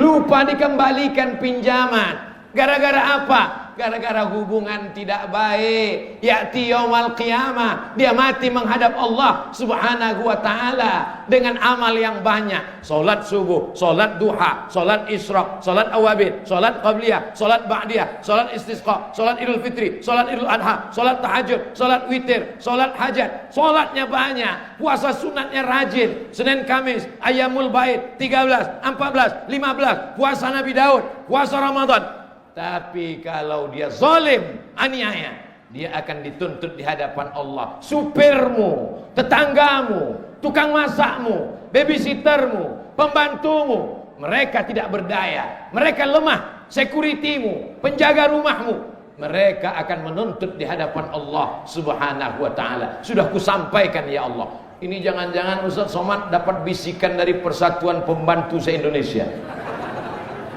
lupa dikembalikan pinjaman. Gara-gara apa? Gara-gara hubungan tidak baik. Ya'ti yaumal qiyamah, dia mati menghadap Allah subhanahu wa ta'ala dengan amal yang banyak. Solat subuh, solat duha, solat isyraq, solat awabid, solat qabliyah, solat ba'diyah, solat istisqa, solat idul fitri, solat idul adha, solat tahajud, solat witir, solat hajat. Solatnya banyak, puasa sunatnya rajin. Senin Kamis, Ayyamul Bait, 13, 14, 15, puasa Nabi Daud, puasa Ramadan. Tapi kalau dia zalim, aniaya, dia akan dituntut di hadapan Allah. Supirmu, tetanggamu, tukang masakmu, babysittermu, pembantumu, mereka tidak berdaya, mereka lemah. Securitymu, penjaga rumahmu, mereka akan menuntut di hadapan Allah subhanahu wa ta'ala. Sudah kusampaikan ya Allah. Ini jangan-jangan Ustaz Somad dapat bisikan dari Persatuan Pembantu se-Indonesia.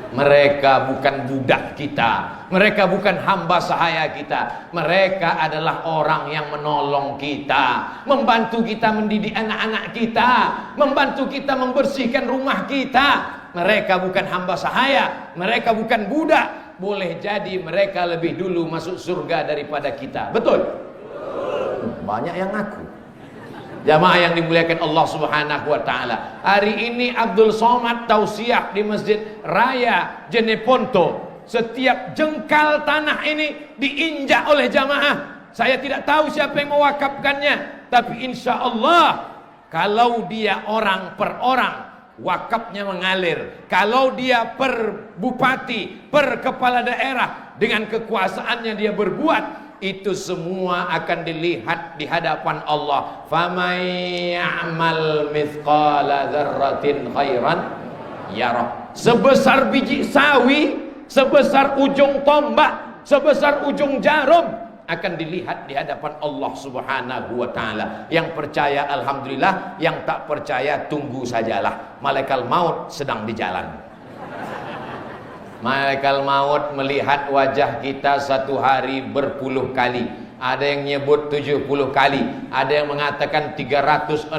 Mereka bukan budak kita, mereka bukan hamba sahaya kita. Mereka adalah orang yang menolong kita, membantu kita mendidik anak-anak kita, membantu kita membersihkan rumah kita. Mereka bukan hamba sahaya, mereka bukan budak. Boleh jadi mereka lebih dulu masuk surga daripada kita. Betul? Banyak yang ngaku. Jamaah yang dimuliakan Allah subhanahu wa ta'ala, hari ini Abdul Somad tausiah di Masjid Raya Jeneponto. Setiap jengkal tanah ini diinjak oleh jamaah. Saya tidak tahu siapa yang mewakafkannya, tapi insya Allah kalau dia orang per orang, wakafnya mengalir. Kalau dia per bupati, per kepala daerah, dengan kekuasaannya dia berbuat, itu semua akan dilihat di hadapan Allah. Famay ya'mal mithqala dzarratin khairan yarah. Sebesar biji sawi, sebesar ujung tombak, sebesar ujung jarum, akan dilihat di hadapan Allah subhanahu wa ta'ala. Yang percaya alhamdulillah, yang tak percaya tunggu sajalah. Malaikat maut sedang di jalan. Malaikat maut melihat wajah kita satu hari berpuluh kali. Ada yang nyebut 70 kali, ada yang mengatakan 360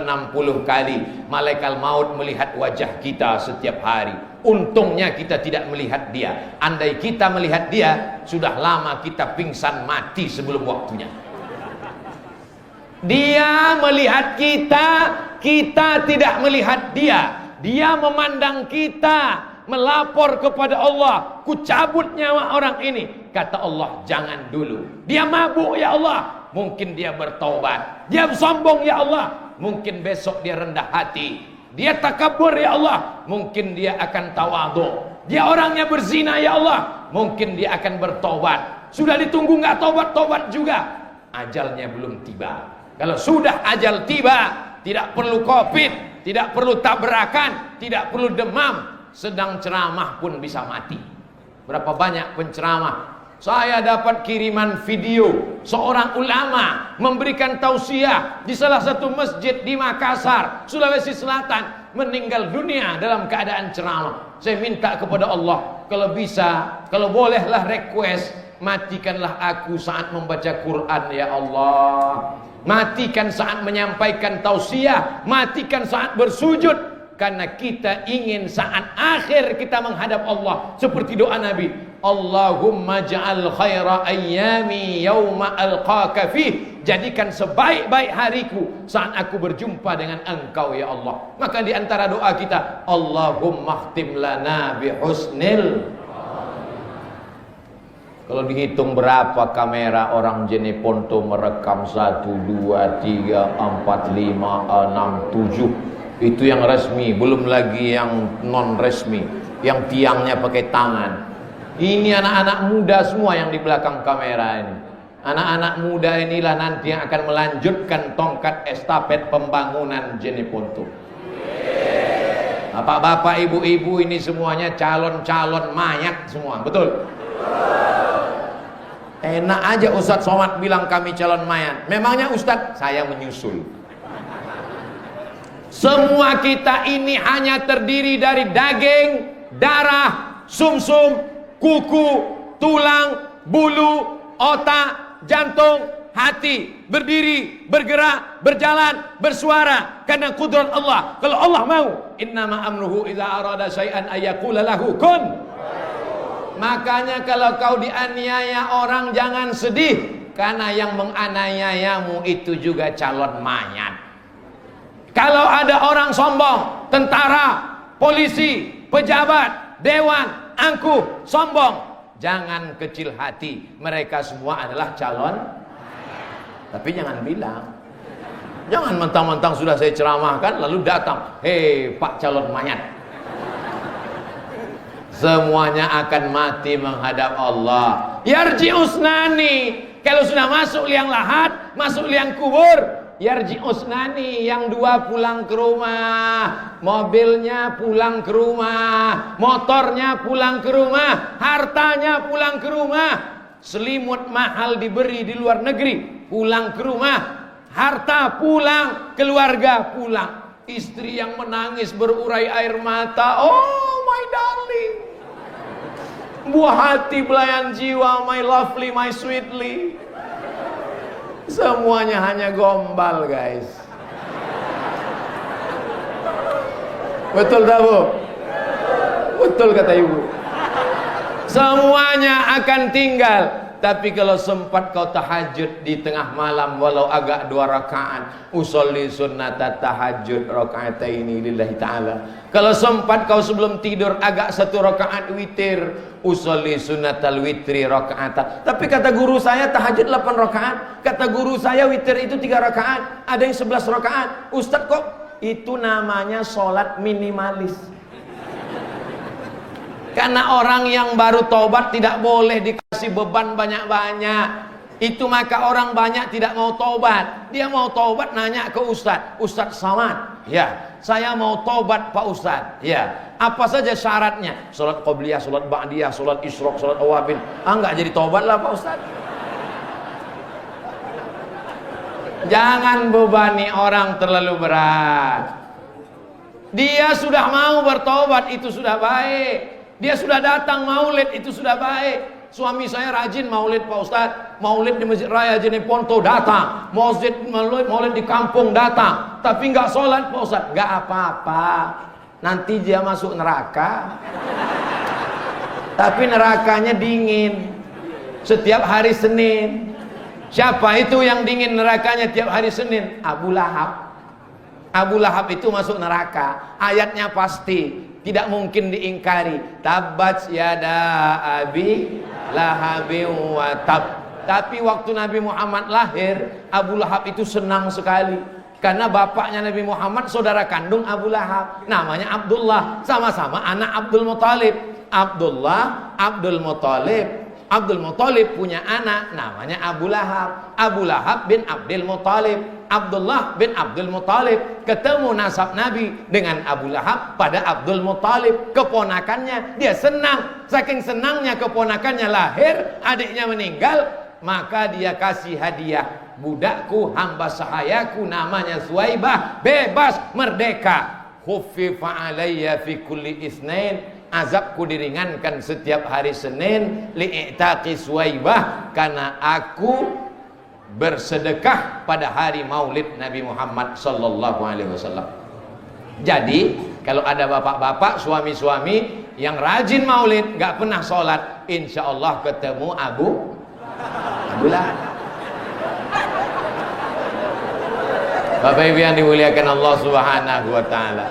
kali. Malaikat maut melihat wajah kita setiap hari. Untungnya kita tidak melihat dia. Andai kita melihat dia, sudah lama kita pingsan mati sebelum waktunya. Dia melihat kita, kita tidak melihat dia. Dia memandang kita, melapor kepada Allah, ku cabut nyawa orang ini. Kata Allah, jangan dulu. Dia mabuk ya Allah, mungkin dia bertaubat. Dia sombong ya Allah, mungkin besok dia rendah hati. Dia takabur ya Allah, mungkin dia akan tawadhu. Dia orangnya berzina ya Allah, mungkin dia akan bertobat. Sudah ditunggu nggak tobat-tobat juga, ajalnya belum tiba. Kalau sudah ajal tiba, tidak perlu covid, tidak perlu tabrakan, tidak perlu demam. Sedang ceramah pun bisa mati. Berapa banyak penceramah. Saya dapat kiriman video seorang ulama memberikan tausiah di salah satu masjid di Makassar, Sulawesi Selatan, meninggal dunia dalam keadaan ceramah. Saya minta kepada Allah, kalau bisa, kalau bolehlah request, matikanlah aku saat membaca Quran ya Allah. Matikan saat menyampaikan tausiah, matikan saat bersujud. Karena kita ingin saat akhir kita menghadap Allah seperti doa Nabi, Allahumma ja'al khaira ayyami yawma alqaka fih. Jadikan sebaik-baik hariku saat aku berjumpa dengan engkau ya Allah. Maka di antara doa kita, Allahumma khtim lana bihusnil. Kalau dihitung berapa kamera orang Jeneponto merekam 1, 2, 3, 4, 5, 6, 7. Itu yang resmi, belum lagi yang non resmi, yang tiangnya pakai tangan. Ini anak-anak muda semua yang di belakang kamera ini. Anak-anak muda inilah nanti yang akan melanjutkan tongkat estafet pembangunan Jeneponto. Bapak-bapak, ibu-ibu ini semuanya calon-calon mayat semua, betul? Enak aja Ustadz Somad bilang kami calon mayat. Memangnya Ustadz? Saya menyusul. Semua kita ini hanya terdiri dari daging darah, sumsum, kuku, tulang, bulu, otak, jantung, hati, berdiri, bergerak, berjalan, bersuara karena kudrat Allah. Kalau Allah mau, innama amruhu idza arada syai'an ayyaqula lahu kun. Makanya kalau kau dianiaya orang jangan sedih, karena yang menganiayamu itu juga calon mayat. Kalau ada orang sombong, tentara, polisi, pejabat, dewan, angkuh, sombong, jangan kecil hati, mereka semua adalah calon. Tapi jangan bilang, jangan mentang-mentang sudah saya ceramahkan lalu datang, hei Pak calon mayat. Semuanya akan mati menghadap Allah. Yarji usnani, kalau sudah masuk liang lahat, masuk liang kubur, yarji usnani, yang dua pulang ke rumah, mobilnya pulang ke rumah, motornya pulang ke rumah, hartanya pulang ke rumah, selimut mahal diberi di luar negeri, pulang ke rumah, harta pulang, keluarga pulang, istri yang menangis berurai air mata, oh my darling, buah hati belayan jiwa, my lovely, my sweetly. Semuanya hanya gombal guys. Betul tak bu? Betul kata ibu. Semuanya akan tinggal. Tapi kalau sempat kau tahajud di tengah malam walau agak 2 rakaat, usolli sunnata tahajud rakaataini lillahi ta'ala. Kalau sempat kau sebelum tidur agak 1 rakaat witir, usolli sunnatal witri rakaat. Tapi kata guru saya tahajud 8 rakaat, kata guru saya witir itu 3 rakaat, ada yang 11 rakaat. Ustadz kok itu namanya sholat minimalis. Karena orang yang baru tobat tidak boleh dikasih beban banyak-banyak. Itu maka orang banyak tidak mau tobat. Dia mau tobat nanya ke Ustadz, Ustadz Samad, ya saya mau tobat Pak Ustadz, ya apa saja syaratnya? Sholat qobliyah, sholat ba'diyah, sholat isyraq, sholat awabin. Enggak jadi tobat lah Pak Ustadz. Jangan bebani orang terlalu berat. Dia sudah mau bertobat, itu sudah baik. Dia sudah datang maulid, itu sudah baik. Suami saya rajin maulid Pak Ustadz, maulid di Masjid Raya Jeneponto datang, maulid di kampung datang, tapi nggak sholat Pak Ustadz. Nggak apa-apa, nanti dia masuk neraka. Tapi nerakanya dingin setiap hari Senin. Siapa itu yang dingin nerakanya tiap hari Senin? Abu Lahab. Abu Lahab itu masuk neraka. Ayatnya pasti, tidak mungkin diingkari. Tabat yada abi lahabin wa tab. Tapi waktu Nabi Muhammad lahir, Abu Lahab itu senang sekali. Karena bapaknya Nabi Muhammad saudara kandung Abu Lahab, namanya Abdullah, sama-sama anak Abdul Muthalib. Abdullah, Abdul Muthalib. Abdul Muthalib punya anak namanya Abu Lahab. Abu Lahab bin Abdul Muthalib. Abdullah bin Abdul Muthalib ketemu nasab Nabi dengan Abu Lahab pada Abdul Muthalib, keponakannya. Dia senang, saking senangnya keponakannya lahir, adiknya meninggal, maka dia kasih hadiah, budakku, hamba sahayaku namanya Suwaibah, bebas, merdeka. Khuffifa alayya fi kulli isnain, azabku diringankan setiap hari Senin, li'itaqi Suwaibah, karena aku bersedekah pada hari maulid Nabi Muhammad sallallahu alaihi wasallam. Jadi kalau ada bapak-bapak, suami-suami yang rajin maulid, gak pernah sholat, insya Allah ketemu Abu Lahab. Bapak Ibu yang dimuliakan Allah Subhanahu wa taala,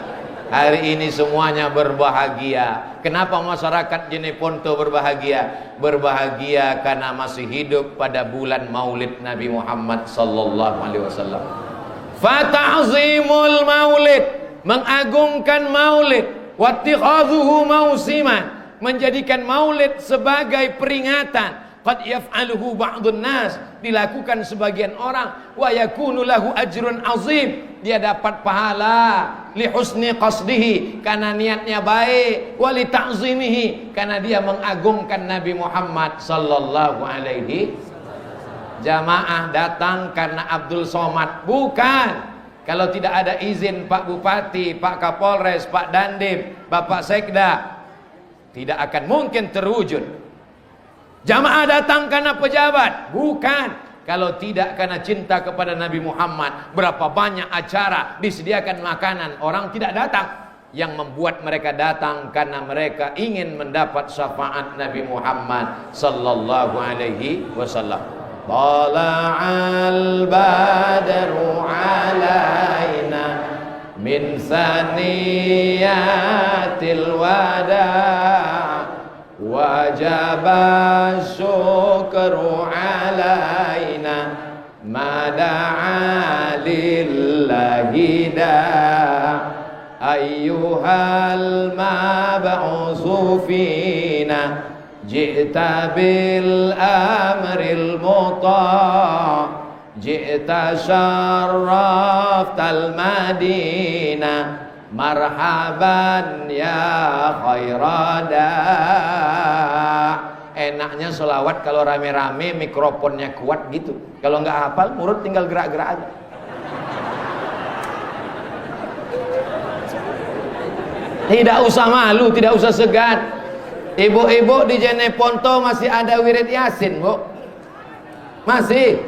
hari ini semuanya berbahagia. Kenapa masyarakat Jeneponto berbahagia? Berbahagia karena masih hidup pada bulan maulid Nabi Muhammad sallallahu alaihi wasallam. Fata'zimul maulid, mengagungkan maulid, wattikhadhuhu mausiman, menjadikan maulid sebagai peringatan. Qad yaf'aluhu ba'dun nas, dilakukan sebagian orang, wa yakunu lahu ajrun azim, dia dapat pahala li husni qasdihi, karena niatnya baik, wa li ta'zimihi, karena dia mengagungkan Nabi Muhammad sallallahu alaihi. Jamaah datang karena Abdul Somad? Bukan. Kalau tidak ada izin Pak Bupati, Pak Kapolres, Pak Dandim, Bapak Sekda, tidak akan mungkin terwujud. Jamaah datang karena pejabat, bukan. Kalau tidak karena cinta kepada Nabi Muhammad, berapa banyak acara disediakan makanan, orang tidak datang. Yang membuat mereka datang karena mereka ingin mendapat syafaat Nabi Muhammad sallallahu alaihi wasallam. Tala'al badru alaina min saniyatil wada' wajaba syukru alaina mada'a lillahi da' ayyuhal mab'usu fina ji'ta bil amril muta' ji'ta syarraftal madinah marhaban ya khairada. Enaknya selawat kalau rame-rame mikrofonnya kuat gitu. Kalau nggak hafal mulut tinggal gerak-gerak aja. Tidak usah malu, tidak usah segan. Ibu-ibu di Jeneponto masih ada wirid Yasin, Bu? Masih?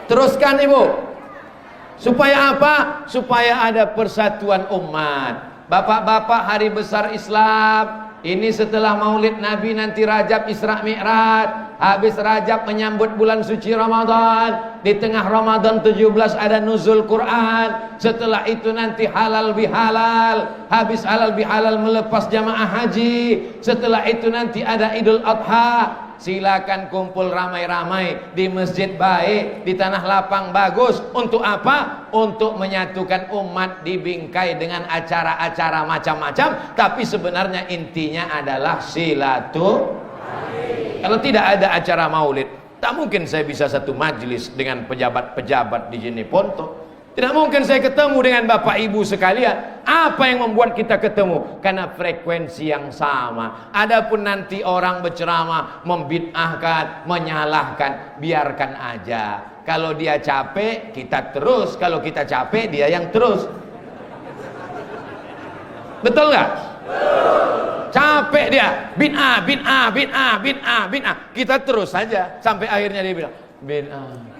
Teruskan, Ibu. Supaya apa? Supaya ada persatuan umat. Bapak-bapak hari besar Islam, ini setelah Maulid Nabi nanti Rajab Isra Mi'raj, habis Rajab menyambut bulan suci Ramadan, di tengah Ramadan 17 ada nuzul Quran, setelah itu nanti halal bihalal, habis halal bihalal melepas jamaah haji, setelah itu nanti ada Idul Adha. Silakan kumpul ramai-ramai di masjid baik, di tanah lapang bagus. Untuk apa? Untuk menyatukan umat di bingkai dengan acara-acara macam-macam. Tapi sebenarnya intinya adalah silaturahmi. Kalau tidak ada acara maulid, tak mungkin saya bisa satu majelis dengan pejabat-pejabat di Jeneponto. Tidak mungkin saya ketemu dengan bapak ibu sekalian. Apa yang membuat kita ketemu? Karena frekuensi yang sama. Adapun nanti orang berceramah, membid'ahkan, menyalahkan, biarkan aja. Kalau dia capek, kita terus. Kalau kita capek, dia yang terus. Betul nggak? Capek dia, bid'ah, bid'ah, bid'ah, bid'ah, bid'ah. Kita terus saja sampai akhirnya dia bilang bid'ah.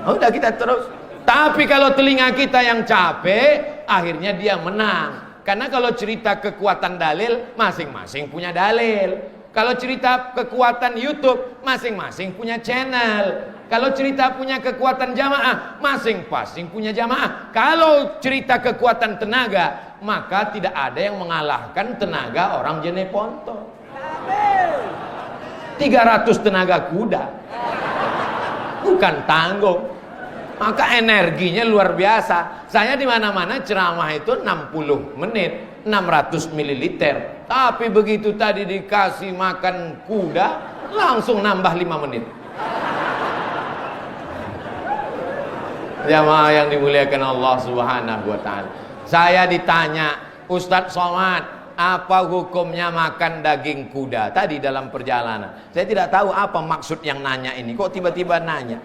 Udah kita terus. Tapi kalau telinga kita yang capek, akhirnya dia menang. Karena kalau cerita kekuatan dalil, masing-masing punya dalil. Kalau cerita kekuatan YouTube, masing-masing punya channel. Kalau cerita punya kekuatan jamaah, masing-masing punya jamaah. Kalau cerita kekuatan tenaga, maka tidak ada yang mengalahkan tenaga orang Jeneponto. 300 tenaga kuda, bukan tanggung. Maka energinya luar biasa. Saya di mana-mana ceramah itu 60 menit, 600 mililiter. Tapi begitu tadi dikasih makan kuda, langsung nambah 5 menit. Jamaah yang dimuliakan Allah Subhanahu wa taala. Saya ditanya, Ustadz Somad, apa hukumnya makan daging kuda tadi dalam perjalanan? Saya tidak tahu apa maksud yang nanya ini. Kok tiba-tiba nanya?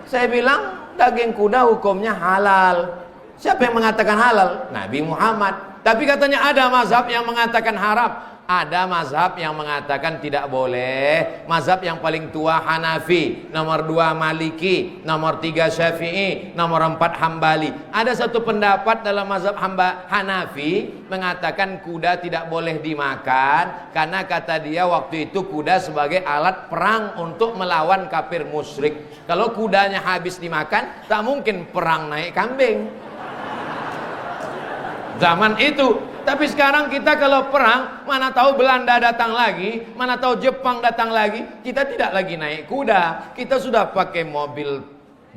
Saya bilang daging kuda hukumnya halal. Siapa yang mengatakan halal? Nabi Muhammad. Tapi katanya ada mazhab yang mengatakan haram. Ada mazhab yang mengatakan tidak boleh. Mazhab yang paling tua Hanafi, nomor 2 Maliki, nomor 3 Syafi'i, nomor 4 Hambali. Ada satu pendapat dalam mazhab Hanafi mengatakan kuda tidak boleh dimakan karena kata dia waktu itu kuda sebagai alat perang untuk melawan kafir musyrik. Kalau kudanya habis dimakan, tak mungkin perang naik kambing. Zaman itu. Tapi sekarang kita kalau perang, mana tahu Belanda datang lagi, mana tahu Jepang datang lagi, kita tidak lagi naik kuda, kita sudah pakai mobil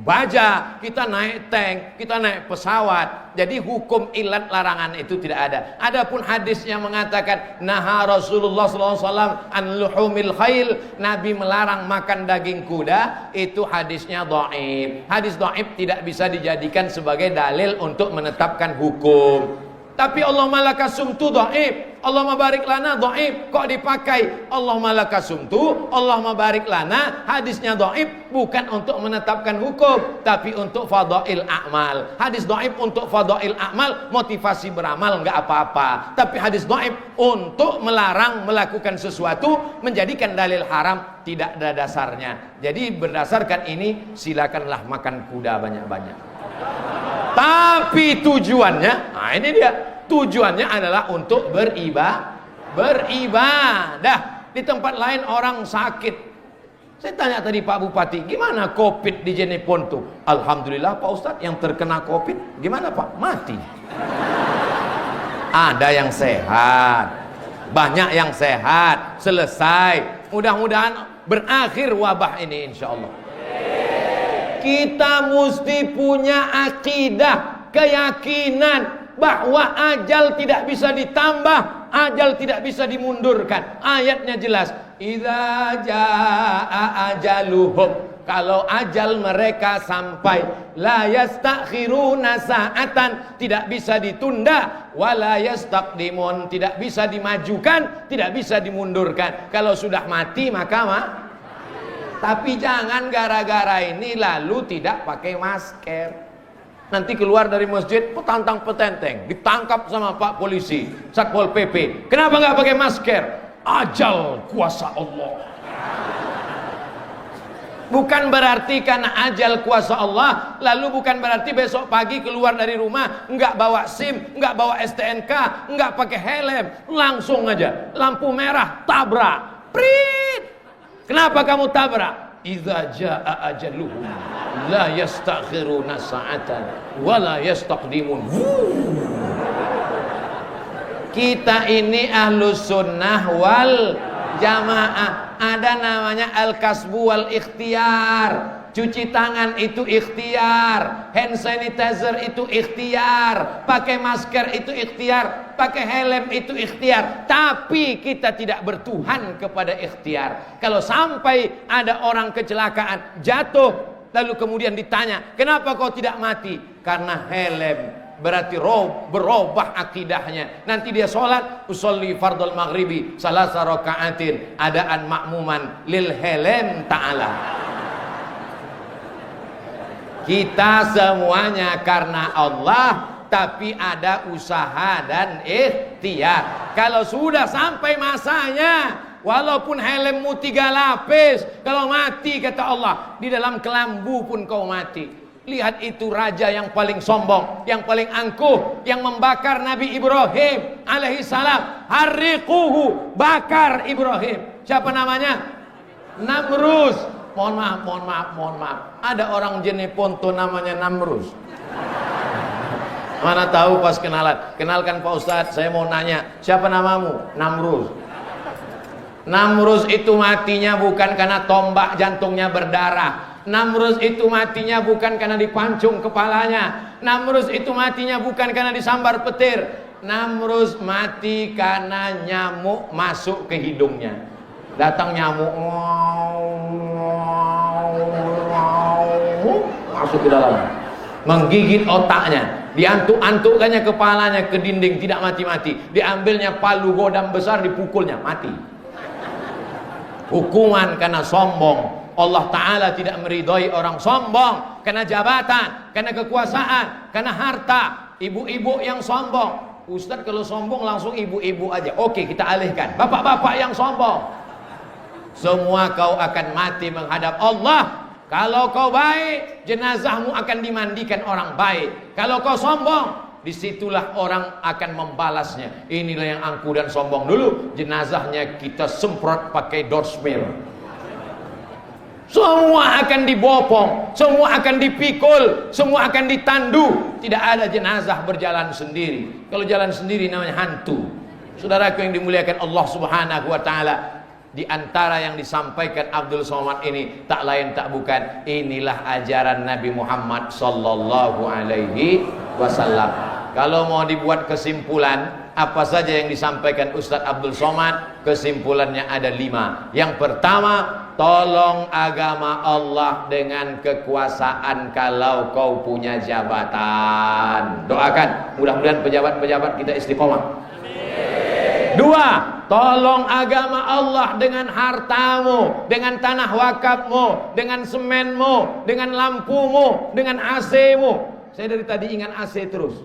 baja, kita naik tank, kita naik pesawat. Jadi hukum ilat larangan itu tidak ada. Adapun hadis yang mengatakan naha Rasulullah SAW an luhumil khail, Nabi melarang makan daging kuda, itu hadisnya dhaif. Hadis dhaif tidak bisa dijadikan sebagai dalil untuk menetapkan hukum. Tapi Allah malaka sumtu dhaif. Allahumma barik lana dhaif. Kok dipakai Allahumma lakasumtu, Allahumma barik lana? Hadisnya dhaif bukan untuk menetapkan hukum, tapi untuk fadail a'mal. Hadis dhaif untuk fadail a'mal, motivasi beramal enggak apa-apa. Tapi hadis dhaif untuk melarang melakukan sesuatu, menjadikan dalil haram, tidak ada dasarnya. Jadi berdasarkan ini silakanlah makan kuda banyak-banyak. Tapi tujuannya, nah ini dia, tujuannya adalah untuk beribadah. Di tempat lain orang sakit. Saya tanya tadi Pak Bupati, gimana COVID di Jeneponto? Alhamdulillah Pak Ustadz, yang terkena COVID gimana Pak? Mati. Ada yang sehat, banyak yang sehat, selesai. Mudah-mudahan berakhir wabah ini insya Allah. Kita mesti punya akidah, keyakinan bahwa ajal tidak bisa ditambah, ajal tidak bisa dimundurkan. Ayatnya jelas, idza jaa ajaluhum, kalau ajal mereka sampai, la yastakhiruna sa'atan, tidak bisa ditunda, wala yastaqdimun, tidak bisa dimajukan, tidak bisa dimundurkan. Kalau sudah mati maka tapi jangan gara-gara ini lalu tidak pakai masker. Nanti keluar dari masjid petantang petenteng, ditangkap sama Pak Polisi, Satpol PP. Kenapa nggak pakai masker? Ajal kuasa Allah. Bukan berarti karena ajal kuasa Allah, lalu bukan berarti besok pagi keluar dari rumah nggak bawa SIM, nggak bawa STNK, nggak pakai helm, langsung aja lampu merah tabrak, prit. Kenapa kamu tabrak? Idza jaa ajaluhum la yastakhiruna sa'atan wa la yastaqdimun. Kita ini ahlus sunnah wal jamaah. Ada namanya al-kasbu wal ikhtiar. Cuci tangan itu ikhtiar, hand sanitizer itu ikhtiar, pakai masker itu ikhtiar, pakai helm itu ikhtiar. Tapi kita tidak bertuhan kepada ikhtiar. Kalau sampai ada orang kecelakaan, jatuh, lalu kemudian ditanya, kenapa kau tidak mati? Karena helm. Berarti berubah akidahnya. Nanti dia sholat, usolli fardul maghribi salasa raka'atin, adaan makmuman lil helm ta'ala. Kita semuanya karena Allah, tapi ada usaha dan ikhtiar. Kalau sudah sampai masanya, walaupun helmmu 3 lapis, kalau mati kata Allah, di dalam kelambu pun kau mati. Lihat itu raja yang paling sombong, yang paling angkuh, yang membakar Nabi Ibrahim alaihissalam. Harriquhu, bakar Ibrahim. Siapa namanya? Namrus. Mohon maaf. Ada orang Jeneponto namanya Namrus. Mana tahu pas kenalan. Kenalkan Pak Ustadz, saya mau nanya, siapa namamu? Namrus. Namrus itu matinya bukan karena tombak jantungnya berdarah. Namrus itu matinya bukan karena dipancung kepalanya. Namrus itu matinya bukan karena disambar petir. Namrus mati karena nyamuk masuk ke hidungnya. Datang nyamuk, masuk ke dalam, menggigit otaknya, diantuk-antukkannya kepalanya ke dinding, tidak mati-mati. Diambilnya palu godam besar, dipukulnya, mati. Hukuman karena sombong. Allah Ta'ala tidak meridhoi orang sombong karena jabatan, karena kekuasaan, karena harta. Ibu-ibu yang sombong, Ustadz kalau sombong langsung ibu-ibu aja. Oke, kita alihkan, bapak-bapak yang sombong. Semua kau akan mati menghadap Allah. Kalau kau baik, jenazahmu akan dimandikan orang baik. Kalau kau sombong, disitulah orang akan membalasnya. Inilah yang angkuh dan sombong dulu, jenazahnya kita semprot pakai dorsmir. Semua akan dibopong, semua akan dipikul, semua akan ditandu. Tidak ada jenazah berjalan sendiri. Kalau jalan sendiri namanya hantu. Saudaraku yang dimuliakan Allah Subhanahu wa Ta'ala, di antara yang disampaikan Abdul Somad ini tak lain tak bukan, inilah ajaran Nabi Muhammad sallallahu alaihi wasallam. Kalau mau dibuat kesimpulan apa saja yang disampaikan Ustadz Abdul Somad, kesimpulannya ada 5. Yang pertama, tolong agama Allah dengan kekuasaan kalau kau punya jabatan. Doakan mudah-mudahan pejabat-pejabat kita istiqomah. Dua, tolong agama Allah dengan hartamu, dengan tanah wakafmu, dengan semenmu, dengan lampumu, dengan AC-mu. Saya dari tadi ingat AC terus.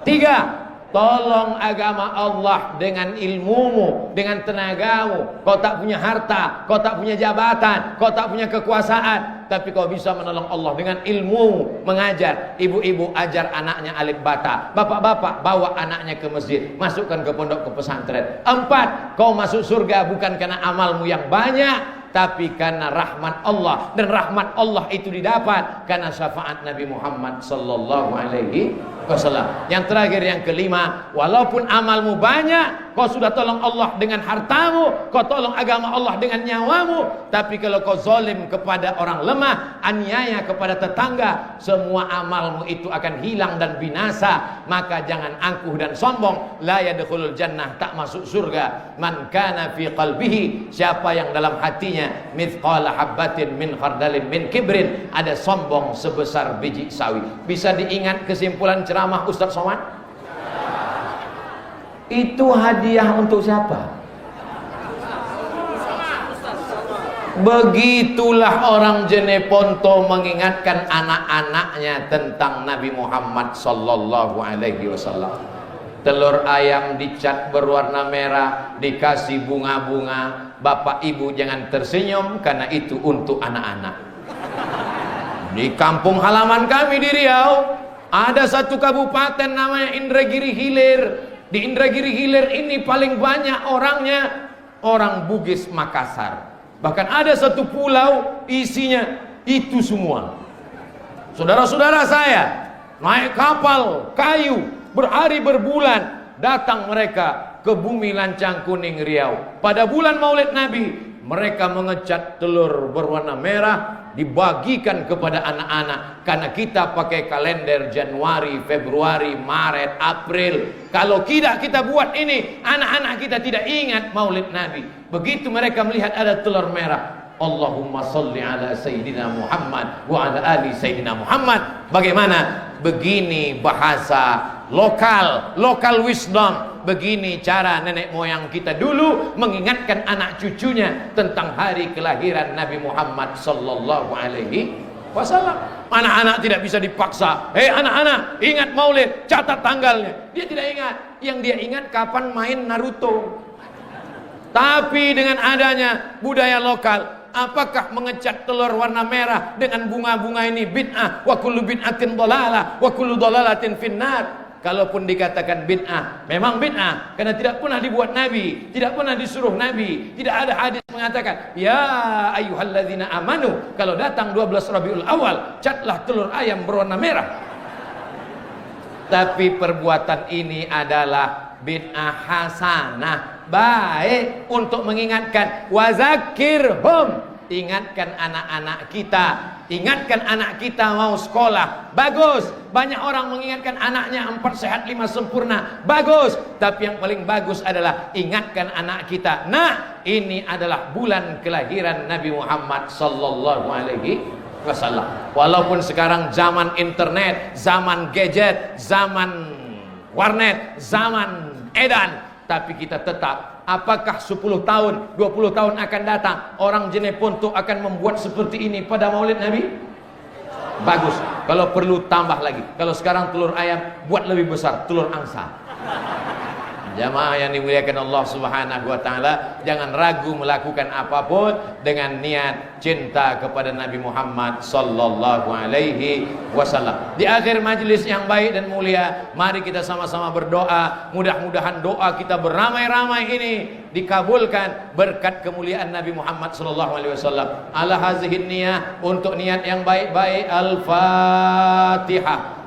Tiga, tolong agama Allah dengan ilmumu, dengan tenagamu. Kau tak punya harta, kau tak punya jabatan, kau tak punya kekuasaan, tapi kau bisa menolong Allah dengan ilmu mengajar. Ibu-ibu ajar anaknya alif bata, bapak-bapak bawa anaknya ke masjid, masukkan ke pondok, ke pesantren. Empat, kau masuk surga bukan karena amalmu yang banyak, tapi karena rahmat Allah. Dan rahmat Allah itu didapat karena syafaat Nabi Muhammad sallallahu alaihi wasallam. Yang terakhir, yang kelima, walaupun amalmu banyak, kau sudah tolong Allah dengan hartamu, kau tolong agama Allah dengan nyawamu, tapi kalau kau zalim kepada orang lemah, aniaya kepada tetangga, semua amalmu itu akan hilang dan binasa. Maka jangan angkuh dan sombong. La yadkhulul jannah, tak masuk surga, man kana fi qalbihi, siapa yang dalam hatinya mithqala habbatin min khardalin min kibrin, ada sombong sebesar biji sawi. Bisa diingat kesimpulan ceramah Ustaz Somad? Itu hadiah untuk siapa? Begitulah orang Jeneponto mengingatkan anak-anaknya tentang Nabi Muhammad sallallahu alaihi wasallam. Telur ayam dicat berwarna merah, dikasih bunga-bunga. Bapak ibu jangan tersenyum, karena itu untuk anak-anak. Di kampung halaman kami di Riau, ada satu kabupaten namanya Indragiri Hilir. Di Indragiri Hilir ini paling banyak orangnya orang Bugis Makassar. Bahkan ada satu pulau isinya itu semua. Saudara-saudara saya naik kapal kayu berhari berbulan, datang mereka ke bumi Lancang Kuning Riau. Pada bulan Maulid Nabi, mereka mengecat telur berwarna merah, dibagikan kepada anak-anak. Karena kita pakai kalender Januari, Februari, Maret, April. Kalau tidak kita buat ini, anak-anak kita tidak ingat Maulid Nabi. Begitu mereka melihat ada telur merah, Allahumma salli ala Sayyidina Muhammad wa ala ali Sayyidina Muhammad. Bagaimana? Begini bahasa local wisdom. Begini cara nenek moyang kita dulu mengingatkan anak cucunya tentang hari kelahiran Nabi Muhammad sallallahu alaihi wasallam. Anak-anak tidak bisa dipaksa. Hei anak-anak, ingat Maulid, catat tanggalnya. Dia tidak ingat. Yang dia ingat kapan main Naruto. Tapi dengan adanya budaya lokal, apakah mengecat telur warna merah dengan bunga-bunga ini bid'ah? Wa kullu bid'atin dhalalah wa kullu dhalalatin finnar. Kalaupun dikatakan bid'ah, memang bid'ah karena tidak pernah dibuat Nabi, tidak pernah disuruh Nabi, tidak ada hadis mengatakan ya ayyuhalladzina amanu, kalau datang 12 Rabiul Awal catlah telur ayam berwarna merah. Tapi perbuatan ini adalah bid'ah hasanah, baik untuk mengingatkan. Wazakirhum, ingatkan anak-anak kita. Ingatkan anak kita mau sekolah, bagus. Banyak orang mengingatkan anaknya 4 sehat 5 sempurna, bagus. Tapi yang paling bagus adalah ingatkan anak kita, nah ini adalah bulan kelahiran Nabi Muhammad sallallahu alaihi wasallam. Walaupun sekarang zaman internet, zaman gadget, zaman warnet, zaman edan, tapi kita tetap, apakah 10 tahun, 20 tahun akan datang orang Jeneponto akan membuat seperti ini pada Maulid Nabi? Bagus. Kalau perlu tambah lagi. Kalau sekarang telur ayam, buat lebih besar, telur angsa. Jamaah yang dimuliakan Allah Subhanahu wa taala, jangan ragu melakukan apapun dengan niat cinta kepada Nabi Muhammad sallallahu alaihi wasallam. Di akhir majlis yang baik dan mulia, mari kita sama-sama berdoa, mudah-mudahan doa kita beramai-ramai ini dikabulkan berkat kemuliaan Nabi Muhammad sallallahu alaihi wasallam. Ala hazihin niyah, untuk niat yang baik-baik. Al-Fatihah.